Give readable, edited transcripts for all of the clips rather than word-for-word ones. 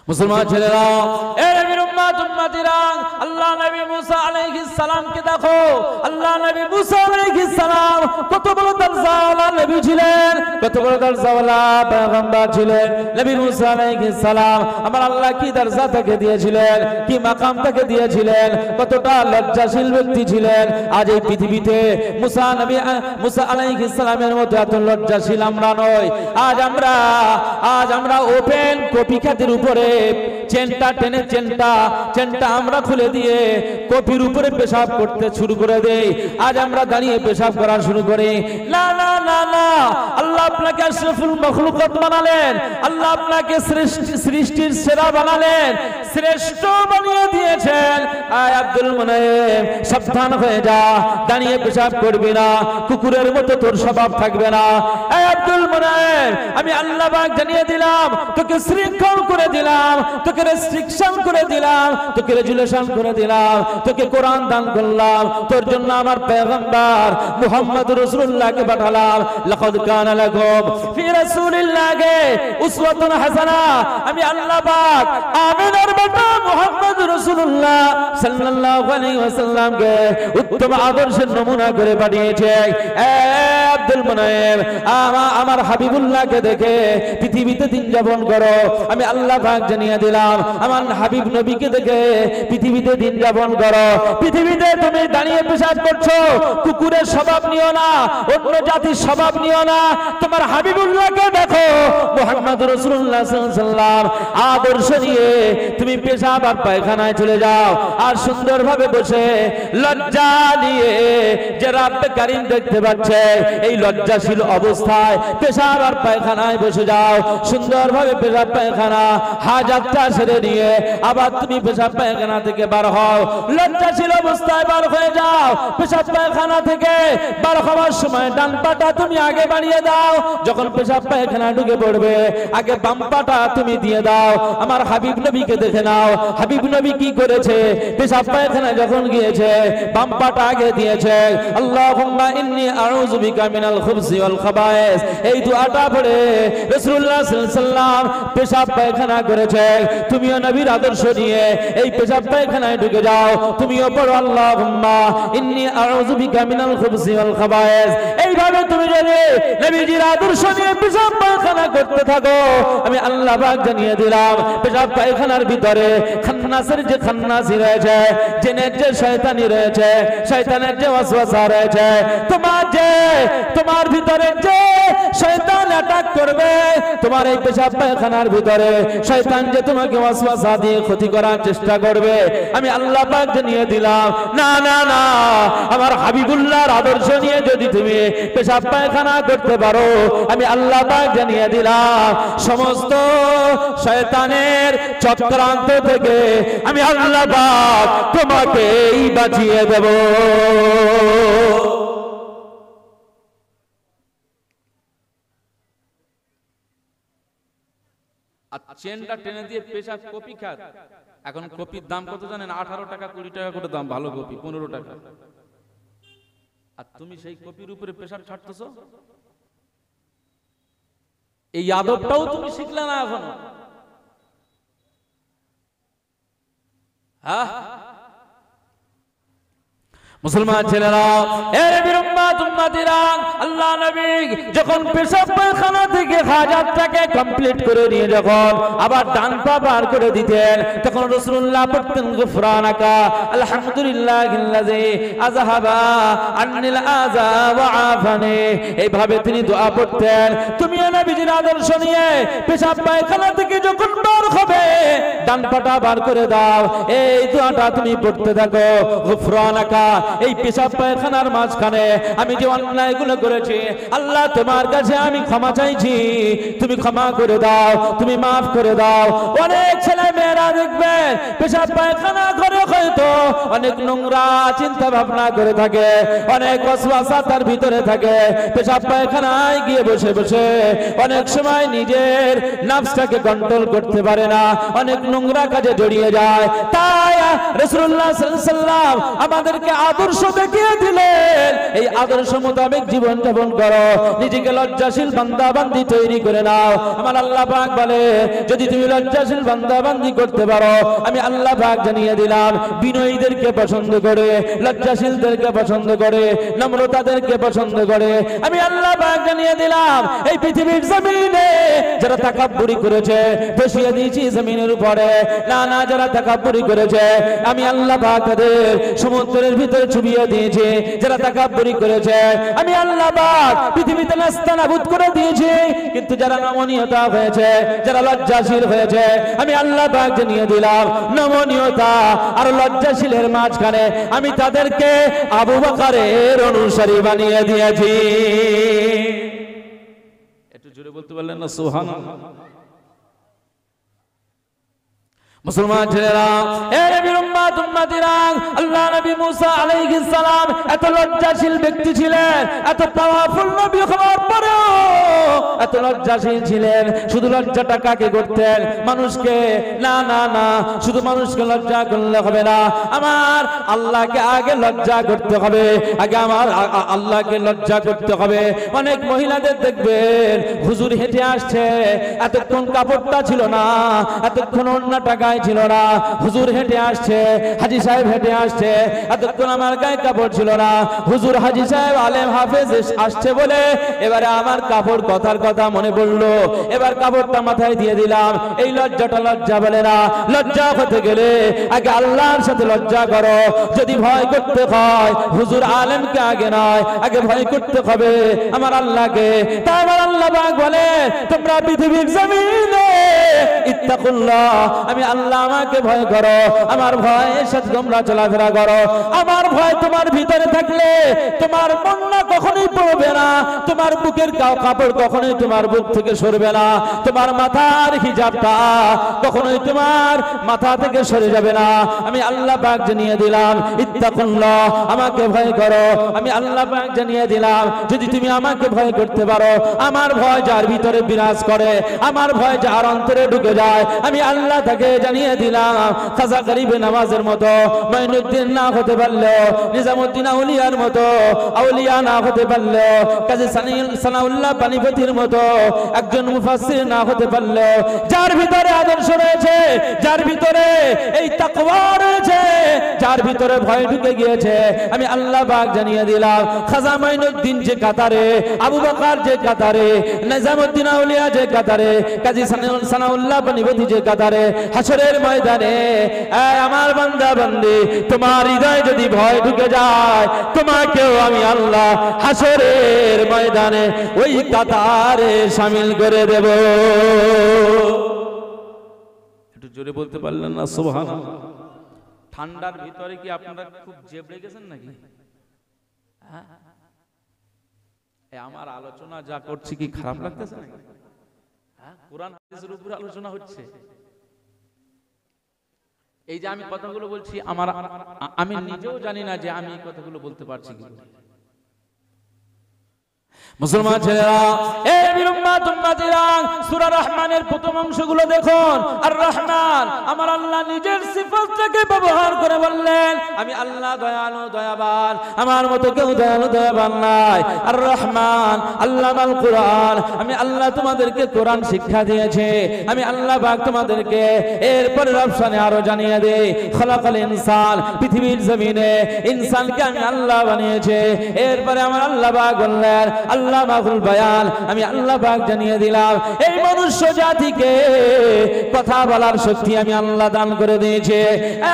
মুসলমান ছেলেরা, এ নবীর উম্মত উম্মতিরা, আল্লাহ নবী মুসা আলাইহিস সালামকে দেখো। আল্লাহ নবী মুসা আলাইহিস সালাম কত বড় দরজাওয়ালা নবী ছিলেন, কত বড় দরজাওয়ালা পয়গম্বর ছিলেন। নবী মুসা আলাইহিস সালাম আমার আল্লাহ কি দরজা তাকে দিয়েছিলেন, কি মাকাম তাকে দিয়েছিলেন, কতটা লজ্জাশীল ব্যক্তি ছিলেন। আজ এই পৃথিবীতে মুসা আলাইহিস সালামের মতো এত লজ্জাশীল আমরা নই। আজ আমরা ওপেন কপি খাতের উপরে চেনটা টেনে চেনটা আমরা খুলে দিয়ে কপির উপরে পেশাব করতে শুরু করে দেই। আজ আমরা দাঁড়িয়ে পেশাব করা শুরু করি। না না না না, আল্লাহ আপনাকে আশরাফুল মাখলুকাত বানালেন, আল্লাহ আপনাকে সৃষ্টির সেরা বানালেন, শ্রেষ্ঠ বানিয়ে দিয়েছেন। আয় আব্দুল মুনাইম, সাবধান হয়ে যা, দাঁড়িয়ে পেশাব করবি না, কুকুরের মতো তোর স্বভাব থাকবে না। আয় আব্দুল মুনাইম, আমি আল্লাহ পাক জানিয়ে দিলাম, তোকে শৃঙ্খল করে দিলাম, তোকে রেস্ট্রিকশন করে দিলাম, তোকে রেজুলেশন করে দিলাম, তোকে কোরআন দান করলাম, তোর জন্য আমার পয়গম্বর মুহাম্মদুর রাসূলুল্লাহকে পাঠালাম। লাকাদ কানা লাকুম ফি রাসূলিল্লাহি উসওয়াতুন হাসানা। আমি আল্লাহ পাক আমিনার বেটা মুহাম্মদুর রাসূলুল্লাহ সাল্লাল্লাহু আলাইহি ওয়াসাল্লামকে উত্তম আদর্শের নমুনা করে পাঠিয়েছে। এ আব্দুল মুনাইম, আমার হাবিবুল্লাহকে দেখে পৃথিবীতে দিন যাপন করো। আমি আল্লাহ পাক জানিয়ে দিলাম, আমার হাবিব নবীকে দেখে পৃথিবীতে দিন যাপন করো। পৃথিবীতে তুমি দাঁড়িয়ে পেশাব করছো, কুকুরের স্বভাব নিও না, অন্য জাতির স্বভাব নিও না। তোমার হাবিবুল্লাহকে দেখো, মুহাম্মদুর রাসূলুল্লাহ সাল্লাল্লাহু আলাইহি ওয়াসাল্লাম আদর্শ নিয়ে তুমি পেশাব আর পায়খানায় চলে যাও। আর সুন্দরভাবে বসে লজ্জা নিয়ে যে রাব্বে কারীম দেখতে পাচ্ছে, এই লজ্জাশীল অবস্থায় পেশাব আর পায়খানায় বসে যাও। সুন্দরভাবে পেশাব পায়খানা হাজারটা সেরে নিয়ে আবার তুমি পেশাব পায়খানা থেকে বার হও। লজ্জাশীল অবস্থায় বার হয়ে যাও। পেশাব পায়খানা থেকে বার হওয়ার সময় ডান পাটা তুমি আগে বাড়িয়ে দাও। যখন পেশাব পায়খানা ঢুকে পড়বে, আগে বাম পাটা তুমি দিয়ে দাও। আমার হাবিব নবীকে দেখে নাও, হাবিব নবী কি করেছে? পেশাব পায়খানা যখন গিয়েছে, বাম পাটা আগে দিয়েছে। আল্লাহুম্মা ইন্নী আউযু বিকা মিনাল খুবসি ওয়াল খাবায়েস, এই দুআটা পড়ে রাসূলুল্লাহ সাল্লাল্লাহু আলাইহি ওয়াসাল্লাম পেশাব পায়খানা করেছে। তুমিও নবীর আদর্শ নিয়ে এই পেশাব পায়খানায় ঢুকে যাও। তুমিও পড়ো আল্লাহুম্মা ইন্নী আউযু বিকা মিনাল খুবসি ওয়াল খাবায়েস। এইভাবে তুমি যদি নবীজির আদর্শ নিয়ে পেশাব পায়খানা করতে থাকো, আমি আল্লাহ পাক জানিয়ে দিলাম, পেশাব পায়খানার ভিতরে খান্নাসের যে খান্নাসি রয়েছে, জিনের যে শয়তানি রয়েছে, শয়তানের যে ওয়াসওয়াসা রয়েছে, তোমার ভিতরে যে শয়তান অ্যাটাক করবে, তোমার এই পেশাব পায়খানার ভিতরে শয়তান যে তোমাকে ওয়াসওয়াসা দিয়ে ক্ষতি করার চেষ্টা করবে, আমি আল্লাহ পাক জানিয়ে দিলাম, না না না, আমার হাবিবুল্লাহর আদর্শ নিয়ে যদি তুমি পেশাব পায়খানা করতে পারো, আমি আল্লাহ পাক জানিয়ে দিলাম, সমস্ত শয়তানের চক্রান্ত থেকে আমি আল্লাহ পাক তোমাকেই বাঁচিয়ে দেব। চেনটা টেনে দিয়ে পেশাব কপি খাত। এখন কপির দাম কত জানেন? 18 টাকা 20 টাকা করে দাম, ভালো কপি 15 টাকা। আর তুমি সেই কপির উপরে পেশাব ছাড়তেছো। এই আদবটাও তুমি শিখলে না এখনো। হ্যাঁ মুসলমান ছেলেরা, এ নবীর উম্মত উম্মতিরা, আল্লাহ নবী যখন পেশাব পায়খানা থেকে হাজারটাকে কমপ্লিট করে নিয়ে যখন আবার ডান পা বার করে দিতেন, তখন রাসূলুল্লাহ পড়তেন গুফরানাকা আলহামদুলিল্লাহিল্লাযী আযহাবা আন্নিল আযা ওয়া আফানি। এইভাবে তিনি দোয়া পড়তেন। তুমি নবীজির আদর্শ নিয়ে পেশাব পায়খানা থেকে যখন বার হবে, ডান পাটা বার করে দাও। এই দোয়াটা তুমি পড়তে থাকো, গুফরানাকা, এই পেশাব পায়খানার মাঝখানে আমি যে অন্যায়গুলো করেছি, আল্লাহ তোমার কাছে আমি ক্ষমা চাইছি, তুমি ক্ষমা করে দাও, তুমি মাফ করে দাও। অনেক ছেলে মেয়েরা দেখবে পেশাব পায়খানা করে হয়তো অনেক নোংরা চিন্তা ভাবনা করে থাকে, অনেক ওয়াসওয়াসা তার ভিতরে থাকে। পেশাব পায়খানায় গিয়ে বসে বসে অনেক সময় নিজের নফসটাকে কন্ট্রোল করতে পারে না, অনেক নোংরা নোংরা কাজে জড়িয়ে যায়। তাই রাসূলুল্লাহ সাল্লাল্লাহু আলাইহি ওয়াসাল্লাম আমাদেরকে আদর্শ দেখিয়ে দিলেন, এই আদর্শ মোতাবেক জীবন যাপন করো, নিজেকে লজ্জাশীল বান্দা বান্দি তৈরি করে নাও। আমার আল্লাহ পাক বলে যদি তুমি লজ্জাশীল বান্দা বান্দি করতে পারো, আমি আল্লাহ পাক জানিয়ে দিলাম বিনয়ীদেরকে পছন্দ করে, লজ্জাশীলদেরকে পছন্দ করে, নম্রতাদেরকে পছন্দ করে, আমি আল্লাহ পাক জানিয়ে দিলাম এই পৃথিবীর জমিনে যারা তাকাব্বুরি করেছে বসিয়ে দিয়েছি জমিনের উপরে। না না, যারা তাকাব্বুরি করেছে আমি আল্লাহ পাক তাদের সমুদ্রের ভিতরে চুবিয়ে দিয়েছি। যারা তাকাব্বুরি করেছে আমি আল্লাহ পাক পৃথিবীতে নাস্তানাবুদ করে দিয়েছি। কিন্তু যারা নমনীয়তা হয়েছে, যারা লজ্জাশীল হয়েছে, আমি আল্লাহ পাক জানিয়ে দিলাম নমনীয়তা আর লজ্জাশীলের মাঝখানে আমি তাদেরকে আবু বকরের অনুসারী বানিয়ে দিয়েছি। একটু জোরে বলতে পারলেন না সুবহানাল্লাহ? মুসলমান ছেলেরা, এ নবীর উম্মত উম্মতিরা, আল্লাহ নবী মুসা আলাইহিস সালাম এত লজ্জাশীল ব্যক্তি ছিলেন, এত পাওয়ারফুল নবী হওয়ার পরেও এত লজ্জাশীল ছিলেন। শুধু লজ্জাটা কাকে করতেন? মানুষকে। না না না, শুধু মানুষকে লজ্জা করলে হবে না, আমার আল্লাহকে আগে লজ্জা করতে হবে। আগে আমার আল্লাহকে লজ্জা করতে হবে। অনেক মহিলাদের দেখবেন হুজুর হেঁটে আসছে, এতক্ষণ কাপড়টা ছিল না, এতক্ষণ ওড়নাটা গায়ে ছিল না, হুজুর হেঁটে আসছে, হাজী সাহেব হেঁটে আসছে, এতক্ষণ আমার গায়ে কাপড় ছিল না, হুজুর হাজী সাহেব আলেম হাফেজ আসছে বলে এবারে আমার কাপড় কথার কথা মনে পড়লো, এবার কাপড়টা মাথায় দিয়ে দিলাম। এই লজ্জাটা লজ্জা বলে না। লজ্জা হতে গেলে আগে আল্লাহর সাথে লজ্জা করো। যদি ভয় করতে হয় হুজুর আলেমকে আগে নয়, আগে ভয় করতে হবে আমার আল্লাহকে। তাই আমার আল্লাহ পাক বলে তোমরা পৃথিবীর জমিনে ইত্তাকুল্লাহ, আমি আল্লাহ আমাকে ভয় করো, আমার ভয়ের সাথে তোমরা চলাফেরা করো। আমার ভয় তোমার ভিতরে থাকলে তোমার মনটা কখনোই পড়বে না, তোমার বুকের কাপড় কখনোই তোমার বুক থেকে সরবে না, তোমার মাথার হিজাবটা কখনোই তোমার মাথা থেকে সরে যাবে না। আমি আল্লাহ পাক জানিয়ে দিলাম ইত্তাকুল্লাহ, আমাকে ভয় করো। আমি আল্লাহ পাক জানিয়ে দিলাম যদি তুমি আমাকে ভয় করতে পারো, আমার ভয় যার ভিতরে বিরাজ করে, আমার ভয় যার অন্তরে ঢুকে যায়, আমি আল্লাহ তাকে জানিয়ে দিলাম খাজা গরিবে নামাজের মতো মাইনুদ্দিন না হতে পারলেও, নিজামুদ্দিন আউলিয়ার মতো আউলিয়া না হতে পারলেও, কাজী সানাউল্লাহ পানিপতির মতো একজন মুফাসসির না হতে পারলেও, যার ভিতরে আদর্শ রয়েছে, যার ভিতরে এই তাকওয়া রয়েছে, যার ভিতরে ভয় ঢুকে গিয়েছে, আমি আল্লাহ পাক জানিয়ে দিলাম খাজা মাইনুদ্দিন যে কাতারে, আবু বকর যে কাতারে, নিজামুদ্দিন আউলিয়া যে কাতারে, কাজী সানাউল্লাহ পানিপতি যে কাতারে, হাসরের ময়দানে আমার বান্দা বান্দি তোমার হৃদয়ে যদি ভয় ঢুকে যায়, তোমাকেও আমি আল্লাহ হাসরের ময়দানে ওই কাতারে শামিল করে দেব। একটু জোরে বলতে পারলেন না সুবহানাল্লাহ? ঠান্ডার ভিতরে কি আপনারা খুব জেবড়ে গেছেন নাকি? আমার আলোচনা যা করছি কি খারাপ লাগতেছে নাকি? কোরআন হাদিসের উপর আলোচনা হচ্ছে। এই যে আমি কথাগুলো বলছি, আমি নিজেও জানি না যে আমি এই কথাগুলো বলতে পারছি কি। মুসলমান ছেলেরা, এই নবীর উম্মত উম্মতিরা, সূরা রহমানের প্রথম অংশগুলো দেখুন। আর রহমান আমার আল্লাহ নিজের সিফাতটাকে ব্যবহার করে বললেন আমি আল্লাহ দয়ালু দয়াবান, আমার মতো কেউ দয়ালু দয়াবান নাই। আর রহমান আল্লামাল কোরআন, আমি আল্লাহ তোমাদেরকে কোরআন শিক্ষা দিয়েছে। আমি আল্লাহ পাক তোমাদেরকে এরপরে রবসানে আরো জানিয়ে দেই খলাকাল ইনসান, পৃথিবীর জমিনে ইনসানকে আমি আল্লাহ বানিয়েছে। এরপরে আমার আল্লাহ পাক বললেন আল্লাহ মাহুল বায়ান, আমি আল্লাহ পাক জানিয়ে দিলাম এই মনুষ্য জাতিকে কথা বলার শক্তি আমি আল্লাহ দান করে দিয়েছি।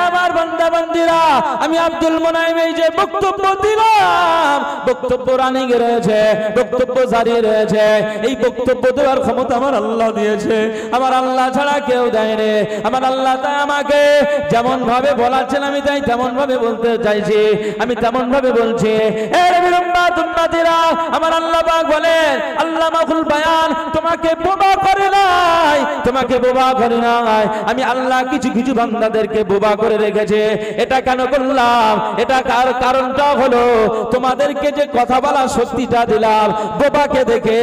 আমার বান্দা বান্দিরা, আমি আব্দুল মুনাইম এই যে বক্তব্য দিলাম, বক্তব্য রানিং রয়েছে, বক্তব্য জারি রয়েছে। এই বক্তব্য দেওয়ার ক্ষমতা আমার আল্লাহ দিয়েছে, আমার আল্লাহ ছাড়া কেউ দেয়নি। আমার আল্লাহ তাই আমাকে যেমন ভাবে বলাচ্ছেন আমি তাই তেমন ভাবে বলতে চাইছি, আমি তেমন ভাবে বলছি। এর বিলম্বাত উম্মতিরা, আমার আল্লাহ পাক বলেন আল্লামাহুল বায়ান, তোমাকে বোবা করে নাই, তোমাকে বোবা করে নাই, আমি আল্লাহ কিছু কিছু বান্দাদেরকে বোবা করে রেখেছে। এটা কেন করলাম? এটা কারণটা হলো তোমাদেরকে যে কথা বলার শক্তিটা দিলাম, বোবাকে দেখে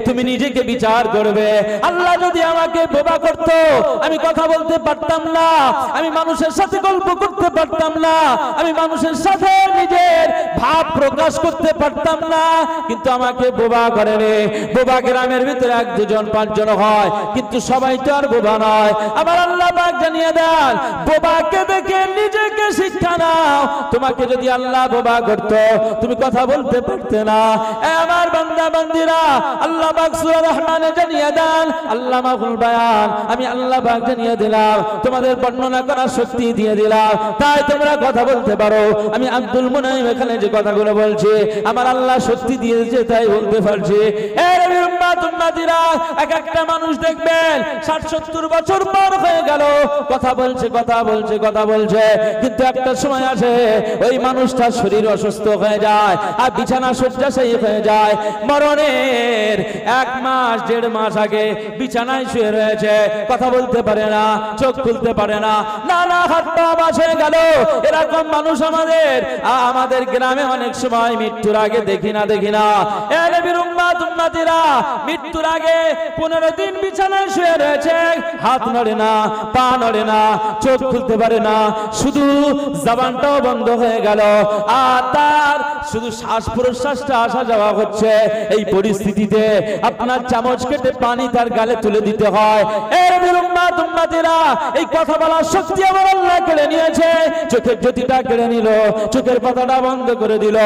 তুমি নিজেকে বিচার করবে। আল্লাহ যদি আমাকে বোবা করত, আমি কথা বলতে পারতাম না, আমি মানুষের সাথে গল্প করতে পারতাম না, আমি মানুষের সাথে নিজের ভাব প্রকাশ করতে পারতাম না, কিন্তু আমাকে বোবা করেনি। বোবা গ্রামের ভিতরে 1 2 জন 5 জন হয়, কিন্তু সবাই তো আর বোবা নয়। আবার আল্লাহ পাক জানিয়ে দেন, বোবাকে দেখে নিজেকে শিক্ষা নাও। তোমাকে যদি আল্লাহ বোবা করত, তুমি কথা বলতে পারতে না। আমার বান্দা বান্দিরা, আল্লাহ পাক সূরা রহমানে জানিয়ে দেন আল্লামাহুল বায়ান, আমি আল্লাহ পাক জানিয়ে দিলাম, তোমাদের বর্ণনা করার শক্তি দিয়ে দিলাম, তাই তোমরা কথা বলতে পারো। আমি আব্দুল মুনাইম এখানে যে কথাগুলো বলছি, আমার আল্লাহ শক্তি দিয়েছে তাই বলতে পারছি। এর উম্মাত উম্মাতিরা, এক একটা মানুষ দেখবেন 60-70 বছর পর হয়ে গেল, কথা বলছে কথা বলছে কথা বলছে, কিন্তু একটা সময় আসে ওই মানুষটার শরীর অসুস্থ হয়ে যায় আর বিছানা শয্যাশায়ী হয়ে যায়। মরণের 1 মাস 1.5 মাস আগে বিছানায় শুয়ে রয়েছে, কথা বলতে পারে না, চোখ খুলতে পারে না, নানা হাত পা বাস হয়ে গেল। এরকম মানুষ আমাদের গ্রামে অনেক সময় মৃত্যুর আগে দেখি না। এ নবীর উম্মাত উম্মাতিরা, মৃত্যুর আগে 15 দিন বিছানায় শুয়ে রয়েছে, হাত নড়ে না, পা নড়ে না, চোখ খুলতে পারে না, শুধু জবানটাও বন্ধ হয়ে গেল, আর তার শুধু শ্বাস প্রশ্বাসটা আসা যাওয়া হচ্ছে। এই পরিস্থিতিতে আপনার চামচ কেটে পানি তার গালে তুলে দিতে হয়। এ নবীর উম্মাত উম্মাতিরা, এই কথা বলার শক্তি আমার আল্লাহ কেড়ে নিয়েছে। চোখের জ্যোতিটা কেড়ে নিল, চোখের পাতাটা বন্ধ করে দিল,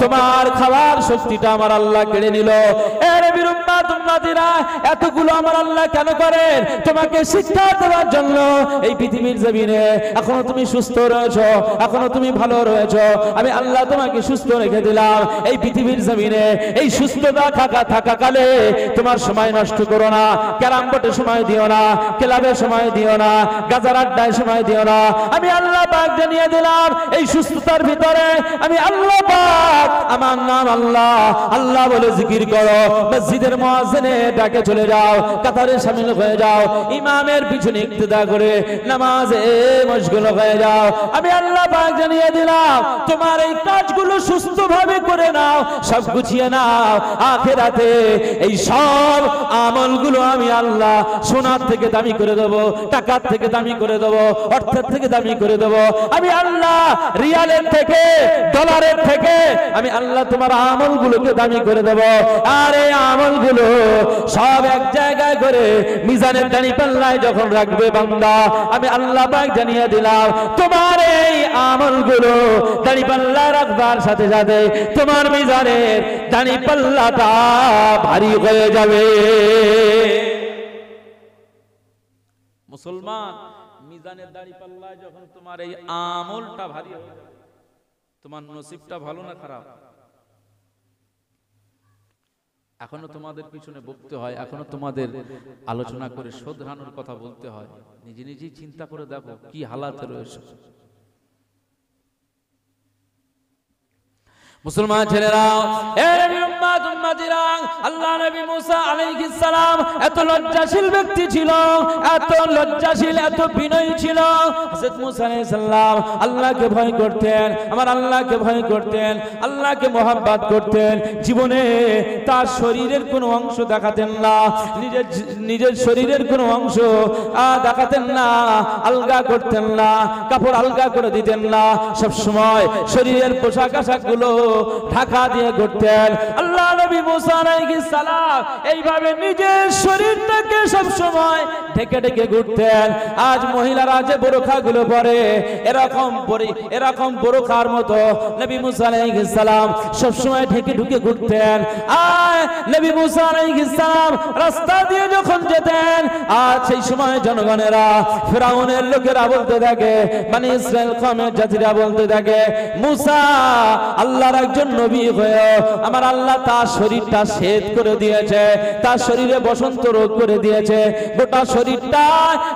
তোমার খাওয়ার শক্তিটা আমার আল্লাহ কেড়ে নিল। এ নবীর উম্মাত উম্মাতিরা, এতগুলো আমার আল্লাহ কেন করেন? তোমাকে শিক্ষা দেওয়ার জন্য। এই পৃথিবীর জমিনে এখনো তুমি সুস্থ রয়েছো, এখনো তুমি ভালো রয়েছো, আমি আল্লাহ তোমাকে সুস্থ রেখে দিলাম। এই পৃথিবীর জমিনে এই সুস্থতা থাকাকালে তোমার সময় নষ্ট করো না, ক্যারাম বোর্ডে সময় দিও না, ক্লাবে সময় দিও না, গাজার আড্ডায় সময় দিও না। আমি আল্লাহ পাক জানিয়ে দিলাম, এই সুস্থতার ভিতরে আমি আল্লাহ পাক, আমার নাম আল্লাহ, আল্লাহ বলে জিকির করো, মসজিদের মুয়াজ্জিনে ডাকে চলে যাও, কাতারে শামিল হয়ে যাও, ইমামের পিছনে ইক্তেদা করে নামাজে মশগুল হয়ে যাও। আমি আল্লাহ পাক জানিয়ে দিলাম, তোমার এই কাজগুলো সুস্থভাবে করে নাও, সব গুছিয়ে নাও। আখিরাতে এই সব আমলগুলো আমি আল্লাহ সোনার থেকে দামি করে দেব, টাকার থেকে দামি করে দেব, অর্থের থেকে দামি করে দেব। আমি আল্লাহ রিয়ালের থেকে, ডলারের থেকে আমি আল্লাহ তোমার আমলগুলোকে দামি করে দেব। আর এই আমলগুলো সব এক জায়গায় করে মিজানের দানি পাল্লায় যখন রাখবে বান্দা, আমি আল্লাহ পাক জানিয়ে দিলাম, তোমার এই আমলগুলো দানি পাল্লায় রাখবার সাথে সাথে তোমার মিজানের দানি পাল্লাটা ভারী হয়ে যাবে। মুসলমান, মিজানের দাড়ি পাল্লায় যখন তোমার এই আমলটা ভারী হবে, তোমার নসিবটা ভালো না খারাপ? এখনো তোমাদের পিছনে বকতে হয়, এখনো তোমাদের আলোচনা করে শোধরানোর কথা বলতে হয়। নিজে নিজেই চিন্তা করে দেখো কি হালাতে রয়েছে। মুসলমান ছেলেরা, আল্লাহ নবী মুসা আলাইহিস সালাম এত লজ্জাশীল ব্যক্তি ছিল, এত লজ্জাশীল, এত বিনয়ী ছিল। হযরত মুসা আলাইহিস সালাম আল্লাহকে ভয় করতেন, আমার আল্লাহকে ভয় করতেন, আল্লাহকে মহব্বত করতেন। জীবনে তার শরীরের কোনো অংশ দেখাতেন না, নিজের শরীরের কোনো অংশ দেখাতেন না, আলগা করতেন না, কাপড় আলগা করে দিতেন না, সব সময় শরীরের পোশাক আশাকগুলো ঢাকা দিয়ে ঘুরতেন। আল্লাহ নবী মুসা আলাইহিস সালাম এইভাবে নিজের শরীরটাকে সব সময় ঢেকে ঢেকে ঘুরতেন। আজ মহিলারা যে বোরখাগুলো পরে, এরকম বোরখার মতো নবী মুসা আলাইহিস সালাম সব সময় ঢেকে ঢুকে ঘুরতেন। আর নবী মুসা আলাইহিস সালাম রাস্তা দিয়ে যখন যেতেন, আর সেই সময় জনগণেরা, ফিরাউনের লোকেরা বলতে থাকে, বনি ইসরাইল কওমের জাতিরা বলতে থাকে, মুসা আল্লাহর একজন নবী হয়ে আমার আল্লাহ তার শরীরটা শ্বেত করে দিয়েছে, তার শরীরে বসন্ত রোগ করে দিয়েছে, গোটা শরীরটা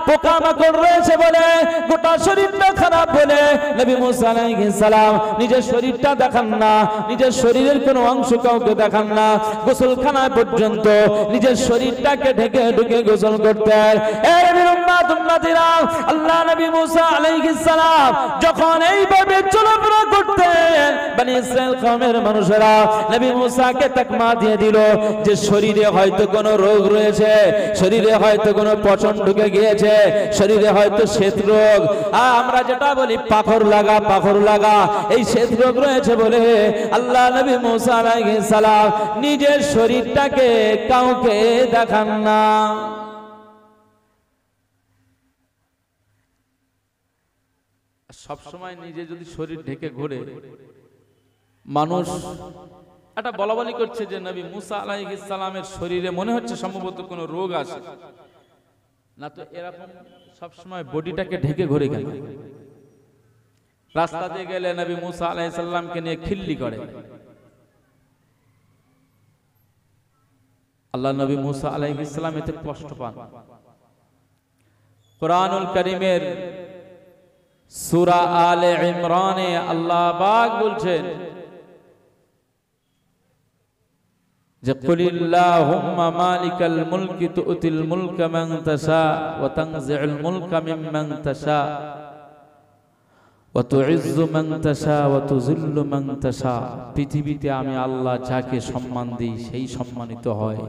পোকামাকড় রয়েছে বলে, গোটা শরীরটা খারাপ বলে নবী মুসা আলাইহিস সালাম নিজের শরীরটা দেখান না, নিজের শরীরের কোনো অংশ কাউকে দেখান না, গোসলখানায় পর্যন্ত নিজের শরীরটাকে ঢেকে ঢুকে গোসল করতেন। এর উম্মত উম্মতিরা, আল্লাহ নবী মুসা আলাইহিস সালাম যখন এইভাবে চলাফেরা করতেন, বনি ইসরাইল কওমের মানুষেরা নবী মুসাকে তাকমা দিয়ে দিল যে শরীরে হয়তো কোনো রোগ রয়েছে, শরীরে হয়তো কোনো পচন ঢুকে গিয়েছে, শরীরে হয়তো শ্বেত রোগ, আমরা যেটা বলি পাথর লাগা, পাথর লাগা, এই শ্বেত রোগ রয়েছে বলে আল্লাহ নবী মুসা আলাইহিস সালাম নিজের শরীরটাকে কাউকে দেখান না। সব সময় নিজে যদি শরীর ঢেকে ঘোরে, মানুষ এটা বলা বলি করছে যে নবী মুসা আলাইহিস সালামের শরীরে মনে হচ্ছে সম্ভবত কোনো রোগ আছে, না তো এরকম সব সময় বডিটাকে ঢেকে ঘোরে কেন? রাস্তা দিয়ে গেলে নবী মুসা আলাইহিস সালামকে নিয়ে খিল্লি করে। আল্লাহ নবী মুসা আলাইহিস সালাম এতে কষ্ট পান। কুরআনুল কারীমের সূরা আলে ইমরানে আল্লাহ পাক বলছেন যে কুলিল্লাহুম্মা মালিকাল মুলকি তুতিল মুলকা মান তাশা ওয়া তানজিউল মুলকা মিম্মান তাশা ওয়া তুইজ্জু মান তাশা ওয়া তুযিল্লু মান তাশা। পৃথিবীতে আমি আল্লাহ যাকে সম্মান দেই সেই সম্মানিত হয়,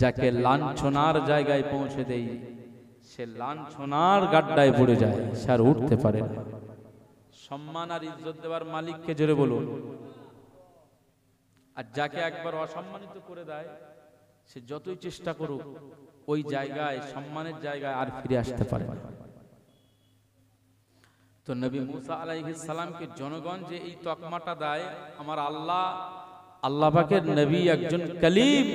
যাকে লাঞ্ছনার জায়গায় পৌঁছে দেই সে লাঞ্ছনার গাড্ডায় পড়ে যায়, সে আর উঠতে পারে না। সম্মান আর ইজ্জত দেওয়ার মালিককে জোরে বলুন। আর যাকে একবার অসম্মানিত করে দেয় সে যতই চেষ্টা করুক ওই জায়গায়, সম্মানের জায়গায় আর ফিরে আসতে পারে না। তো নবী মুসা আলাইহিস সালামকে জনগণ যে এই তকমাটা দেয়, আমার আল্লাহ, আল্লাহ পাকের নবী একজন কালিম,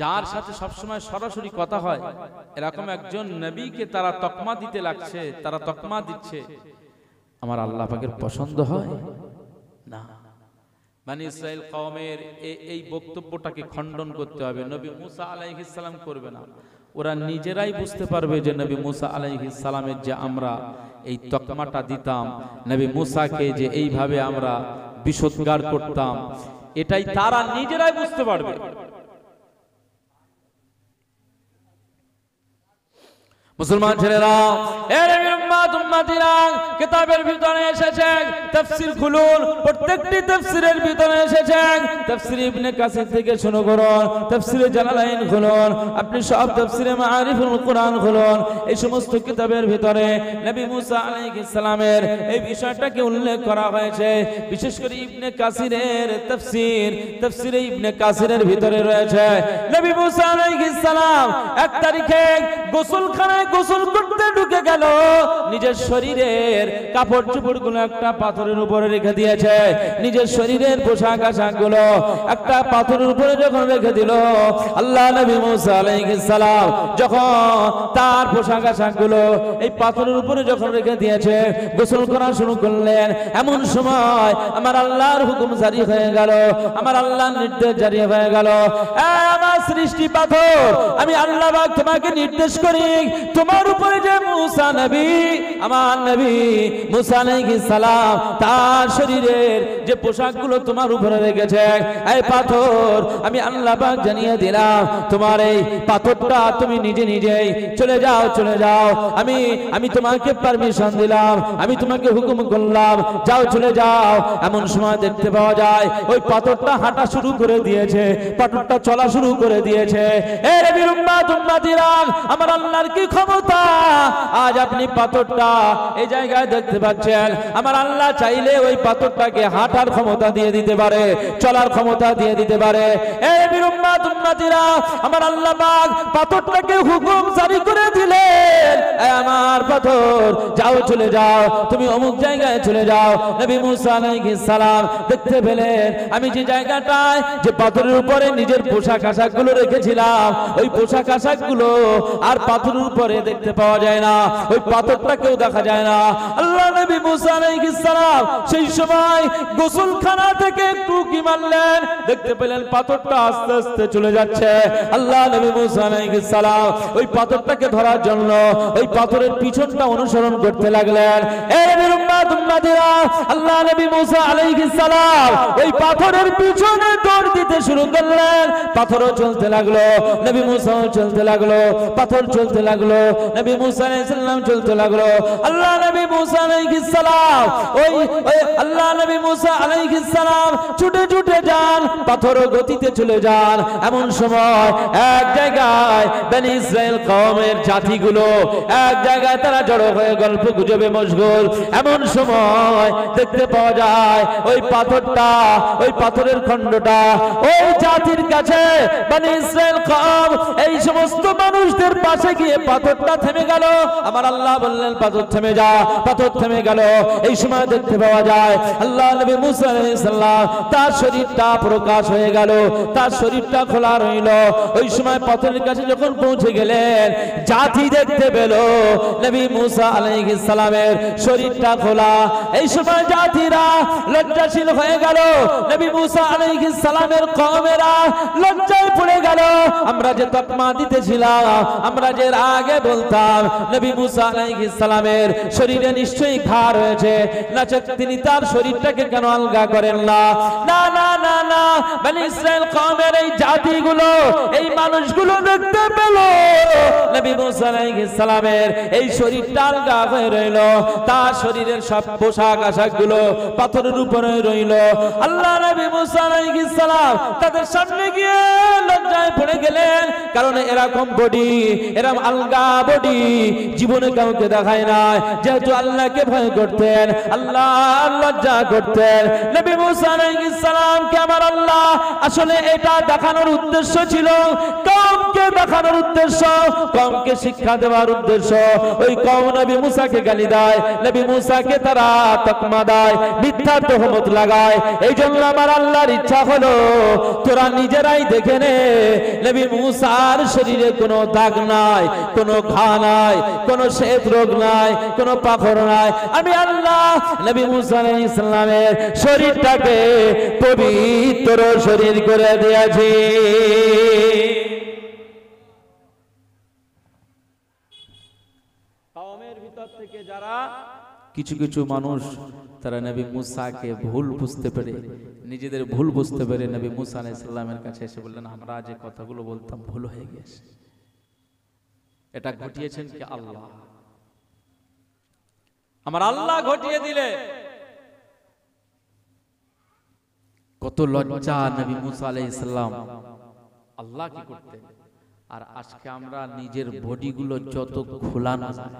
যার সাথে সবসময় সরাসরি কথা হয়, এরকম একজন নবীকে তারা তকমা দিতে লাগছে, তারা তকমা দিচ্ছে, আমার আল্লাহ পাকের পছন্দ হয় না। বনি ইসরাইল কওমের এই বক্তব্যটাকে খণ্ডন করতে হবে, নবী মুসা আলাইহিস সালাম করবে না। ওরা নিজেরাই বুঝতে পারবে যে নবী মুসা আলাইহিস সালামের যে আমরা এই তকমাটা দিতাম, নবী মুসাকে যে এইভাবে আমরা বিশোদ্গার করতাম, এটাই তারা নিজেরাই বুঝতে পারবে। মুসলমান ছেলেরা, এর উম্মত উম্মতিরা, কিতাবের ভিতরে এসেছে, তাফসীর খুলুন, প্রত্যেকটি তাফসীরের ভিতরে এসেছে। তাফসীর ইবনে কাসির থেকে শুরু করুন, তাফসীরে জালালাইন খুলুন, আপনি সব তাফসীরে মাআরিফুল কুরআন খুলুন, এই সমস্ত কিতাবের ভিতরে নবী মুসা আলাইহিস সালামের এই বিষয়টাকে উল্লেখ করা হয়েছে। বিশেষ করে ইবনে কাসিরের তাফসীর, তাফসীরে ইবনে কাসিরের ভিতরে রয়েছে নবী মুসা আলাইহিস সালাম এক তারিখে গোসলখানায় গোসল করতে ঢুকে গেল, নিজের শরীরের কাপড় চোপড় গুলো একটা পাথরের উপরে রেখে দিয়েছে, নিজের শরীরের পোশাক আশাক গুলো একটা পাথরের উপরে যখন রেখে দিল, আল্লাহ নবী মুসা আলাইহিস সালাম যখন তার পোশাক আশাক গুলো এই পাথরের উপরে যখন রেখে দিয়েছে, গোসল করা শুরু করলেন। এমন সময় আমার আল্লাহর হুকুম জারি হয়ে গেল, আমার আল্লাহর নির্দেশ জারি হয়ে গেল, আমার সৃষ্টি পাথর, আমি আল্লাহ পাক তোমাকে নির্দেশ করি, তোমার উপরে যে মুসা নবী, আমার নবী মুসা আলাইহিস সালাম তার শরীরের যে পোশাকগুলো তোমার উপরে রেখেছে, এই পাথর আমি আল্লাহ পাক জানিয়ে দিলাম, তোমার এই পাথরটা তুমি নিজে নিজেই চলে যাও, চলে যাও, আমি তোমাকে পারমিশন দিলাম, আমি তোমাকে হুকুম করলাম, যাও চলে যাও। এমন সময় দেখতে পাওয়া যায় ওই পাথরটা হাঁটা শুরু করে দিয়েছে, পাথরটা চলা শুরু করে দিয়েছে। এ নবীর উম্মত উম্মতিরা, আমার আল্লাহর কি ক্ষমতা! আজ আপনি পাথরটা এই জায়গায় দেখতে পাচ্ছেন, আমার আল্লাহ চাইলে ওই পাথরটাকে হাঁটার ক্ষমতা দিয়ে দিতে পারে, চলার ক্ষমতা দিয়ে দিতে পারে। এই নবীর উম্মত উম্মতিরা, আমার আল্লাহ পাক পাথরটাকে হুকুম জারি করে দিলেন, আমার পাথর যাও চলে যাও, তুমি অমুক জায়গায় চলে যাও। নবী মুসা আলাইহিস সালাম দেখতে পেলেন আমি যে জায়গাটায় যে পাথরের উপরে নিজের পোশাক আশাকগুলো রেখেছিলাম, ওই পোশাক আশাকগুলো আর পাথরের উপরে দেখতে পাওয়া যায় না, ওই পাথরটাকেও দেখা যায় না। আল্লাহ নবী মুসা আলাইহিস সালাম সেই সময় গোসলখানা থেকে একটু কি মারলেন, দেখতে পেলেন পাথরটা আস্তে আস্তে চলে যাচ্ছে। আল্লাহ নবী মুসা আলাইহিস সালাম ওই পাথরটাকে ধরার জন্য ওই পাথরের পিছনটা অনুসরণ করতে লাগলেন। এই নবীর উম্মত উম্মতিরা, আল্লাহ নবী মুসা আলাইহিস সালাম ওই পাথরের পিছনে দৌড় দিতে শুরু করলেন। পাথরও চলতে লাগলো, নবী মুসাও চলতে লাগলো, পাথর চলতে লাগলো, নবী মুসা আলাইহিস সালাম চলতে লাগলো। আল্লাহ নবী মুসা আলাইহিস সালাম ওই আল্লাহ নবী মুসা আলাইহিস সালাম ছুটে ছুটে যান, পাথরও গতিতে চলে যান। এমন সময় এক জায়গায় বনি ইসরাইল কওমের জাতিগুলো এক জায়গায় তারা জড়ো হয়ে গল্প গুজবে মশগুল। এমন সময় দেখতে পাওয়া যায় ওই পাথরটা, ওই পাথরের খণ্ডটা ওই জাতির কাছে বনি ইসরাইল কওম এই সমস্ত মানুষদের পাশে গিয়ে পাথরটা থেমে গেল। আমার আল্লাহ বললেন পাথর থেমে যা, পাথর থেমে গেল। এই সময় দেখতে পাওয়া যায় আল্লাহ নবী মুসা আলাইহিস সালাম তার শরীরটা প্রকাশ হয়ে গেল, তার শরীরটা খোলা রইল। ওই সময় পাথরের কাছে যখন পৌঁছে গেলেন, জাতি দেখতে পেল নবী মুসা আলাইহিস সালামের শরীরটা খোলা। এই সময় জাতিরা লজ্জাশীল হয়ে গেল, নবী মুসা আলাইহিস সালামের কওমেরা লজ্জায় পড়ে গেল। আমরা যে তকমা দিতেছিলাম, আমরা যে আগে বলতাম নবী মুসা আলাইহিস সালামের শরীরে নিশ্চয়ই ঘা রয়েছে, নচেৎ তিনি তার শরীরটাকে কেন আলগা করেন না? না না না না, বনি ইসরাইল কওমের এই জাতিগুলো, এই মানুষগুলো দেখতে পেল নবী মুসা আলাইহিস সালামের এই শরীরটা আলগা হয়ে রইল, তার শরীরের সব পোশাক আশাকগুলো পাথরের উপরে রইল। আল্লাহ নবী মুসা আলাইহিস সালাম তাদের সামনে গিয়ে লজ্জায় পড়ে গেলেন, কারণ এরকম বডি, এরকম আলগা বডি জীবনে কাউকে দেখায় নাই। যেহেতু আল্লাহকে ভয় করতেন, আল্লাহর লজ্জা করতেন, নবী মুসা আলাইহিস সালামকে আমার আল্লাহ আসলে এটা দেখানোর উদ্দেশ্য ছিল, কওমকে দেখানোর উদ্দেশ্য, কওমকে শিক্ষা দেওয়ার উদ্দেশ্য। ওই কওম নবী মুসাকে গালি দেয়, নবী মুসাকে তারা তকমা দেয়, মিথ্যা তহমত লাগায়। এই জন্য আমার আল্লাহর ইচ্ছা হলো তোরা নিজেরাই দেখে নে নবী মুসার শরীরে কোনো দাগ নাই, কোনো ঘা নাই, কোনো শ্বেত রোগ নাই, কোনো পাথর নাই। আমি আল্লাহ নবী মুসা আলাইহিস সালামের শরীরটাকে পবিত্র শরীর করে দিয়েছি। কওমের ভিতর থেকে যারা কিছু কিছু মানুষ তারা নবী মুসাকে ভুল বুঝতে পেরে, নিজেদের ভুল বুঝতে পেরে নবী মুসা আলাইহিস সালামের কাছে এসে বললেন আমরা যে কথাগুলো বলতাম ভুল হয়ে গেছে। এটা ঘটিয়েছেন কি আল্লাহ, আমার আল্লাহ ঘটিয়ে দিলে। কত লজ্জা নবী মুসা আলাইহিস সালাম আল্লাহ কি করতেন। আর আজকে আমরা নিজের বডিগুলো যত খোলানো যায়,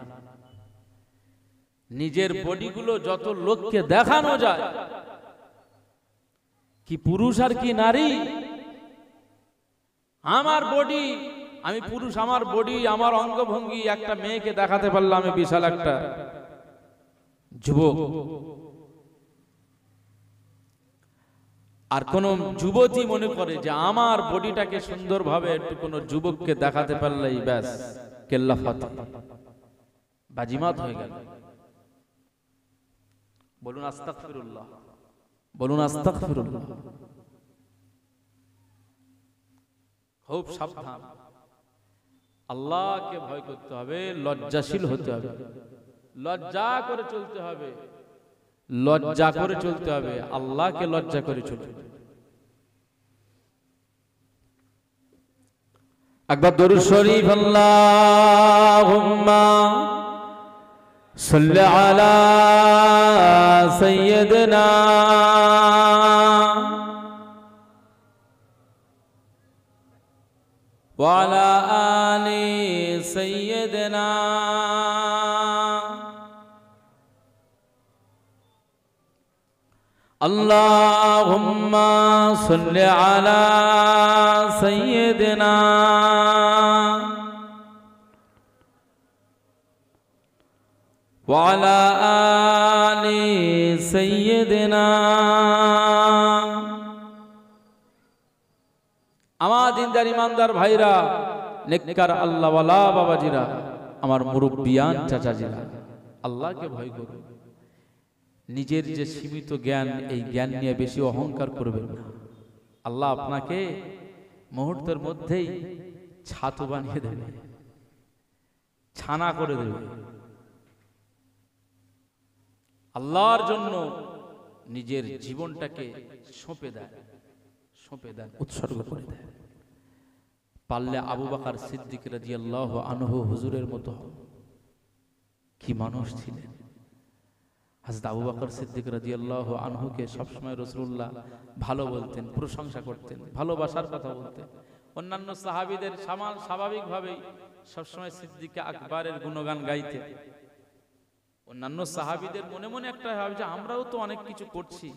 নিজের বডিগুলো যত লোককে দেখানো যায়, কি পুরুষ আর কি নারী, আমার বডি, আমি পুরুষ, আমার বডি, আমার অঙ্গভঙ্গি একটা মেয়েকে দেখাতে পারলাম আমি বিশাল একটা যুবক। আর কোন যুবতী মনে করে যে আমার বডিটাকে সুন্দরভাবে একটু কোন যুবককে দেখাতে পারলেই ব্যাস কেল্লা ফাতে, বাজিমাত হয়ে গেল। বলুন আস্তাগফিরুল্লাহ, বলুন আস্তাগফিরুল্লাহ। খুব সাবধান, আল্লাহকে ভয় করতে হবে, লজ্জাশীল হতে হবে, লজ্জা করে চলতে হবে, লজ্জা করে চলতে হবে, আল্লাহকে লজ্জা করে চলতে হবে। একবার দরুদ শরীফ আল্লাহুম্মা সাল্লি আলা সাইয়্যিদিনা ওয়া আলা আলি সাইয়্যিদিনা আল্লাহুম্মা সাল্লি আলা ওয়ালা আলি সাইয়্যিদিনা। আমার দিনদার ইমানদার ভাইরা, নেককার আল্লাহওয়ালা বাবাজিরা, আমার মুরব্বিয়ান চাচাজিরা, আল্লাহকে ভয় করুন। নিজের যে সীমিত জ্ঞান, এই জ্ঞান নিয়ে বেশি অহংকার করবেন না। আল্লাহ আপনাকে মুহূর্তের মধ্যেই ছাতু বানিয়ে দেবে, ছানা করে দেবে। আল্লাহর জন্য নিজের জীবনটাকে সঁপে দেন, উৎসর্গ করে দেন। পারলে আবু বকর সিদ্দিক রাদিয়াল্লাহু আনহু হুজুরের মতো কি মানুষ ছিলেন। হযরত আবু বকর সিদ্দিক রাদিয়াল্লাহু আনহুকে সবসময় রাসূলুল্লাহ ভালো বলতেন, প্রশংসা করতেন, ভালোবাসার কথা বলতেন। অন্যান্য সাহাবীদের স্বাভাবিকভাবেই সবসময় সিদ্দিক আকবরের গুণগান গাইতেন। অন্যান্য সাহাবীদের মনে মনে একটা ভাবে যে আমরাও তো অনেক কিছু করছি,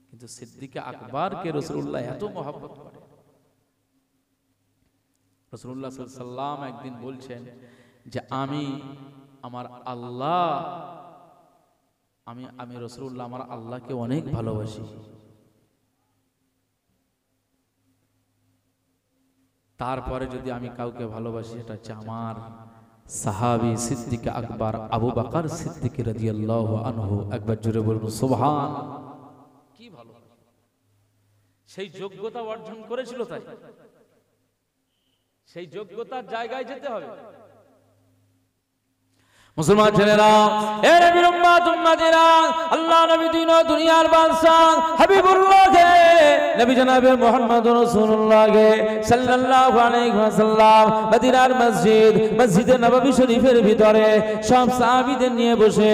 কিন্তু সিদ্দিক আকবরকে রাসূলুল্লাহ এত মহব্বত করেন। রাসূলুল্লাহ সাল্লাল্লাহু আলাইহি ওয়াসাল্লাম একদিন বলছেন যে আমি রাসূলুল্লাহ আমার আল্লাহকে অনেক ভালোবাসি। তারপরে যদি আমি কাউকে ভালোবাসি, এটা হচ্ছে আমার সাহাবী সিদ্দিক আকবর আবু বকর সিদ্দিক রাদিয়াল্লাহু আনহু। একবার জোরে বলুন সুবহান। কি ভালো, সেই যোগ্যতা অর্জন করেছিল, তাই সেই যোগ্যতার জায়গায় যেতে হবে। মুসলমান ছেলেরা, এ নবীর উম্মত উম্মতিরা, আল্লাহ নবী দিন ও দুনিয়ার বাদশা হাবিবুল্লাহকে, নবী জনাবে মুহাম্মদুর রাসূলুল্লাহকে সাল্লাল্লাহু আলাইহি ওয়াসাল্লাম মদিনার মসজিদে নববী শরীফের ভিতরে সব সাহাবীদের নিয়ে বসে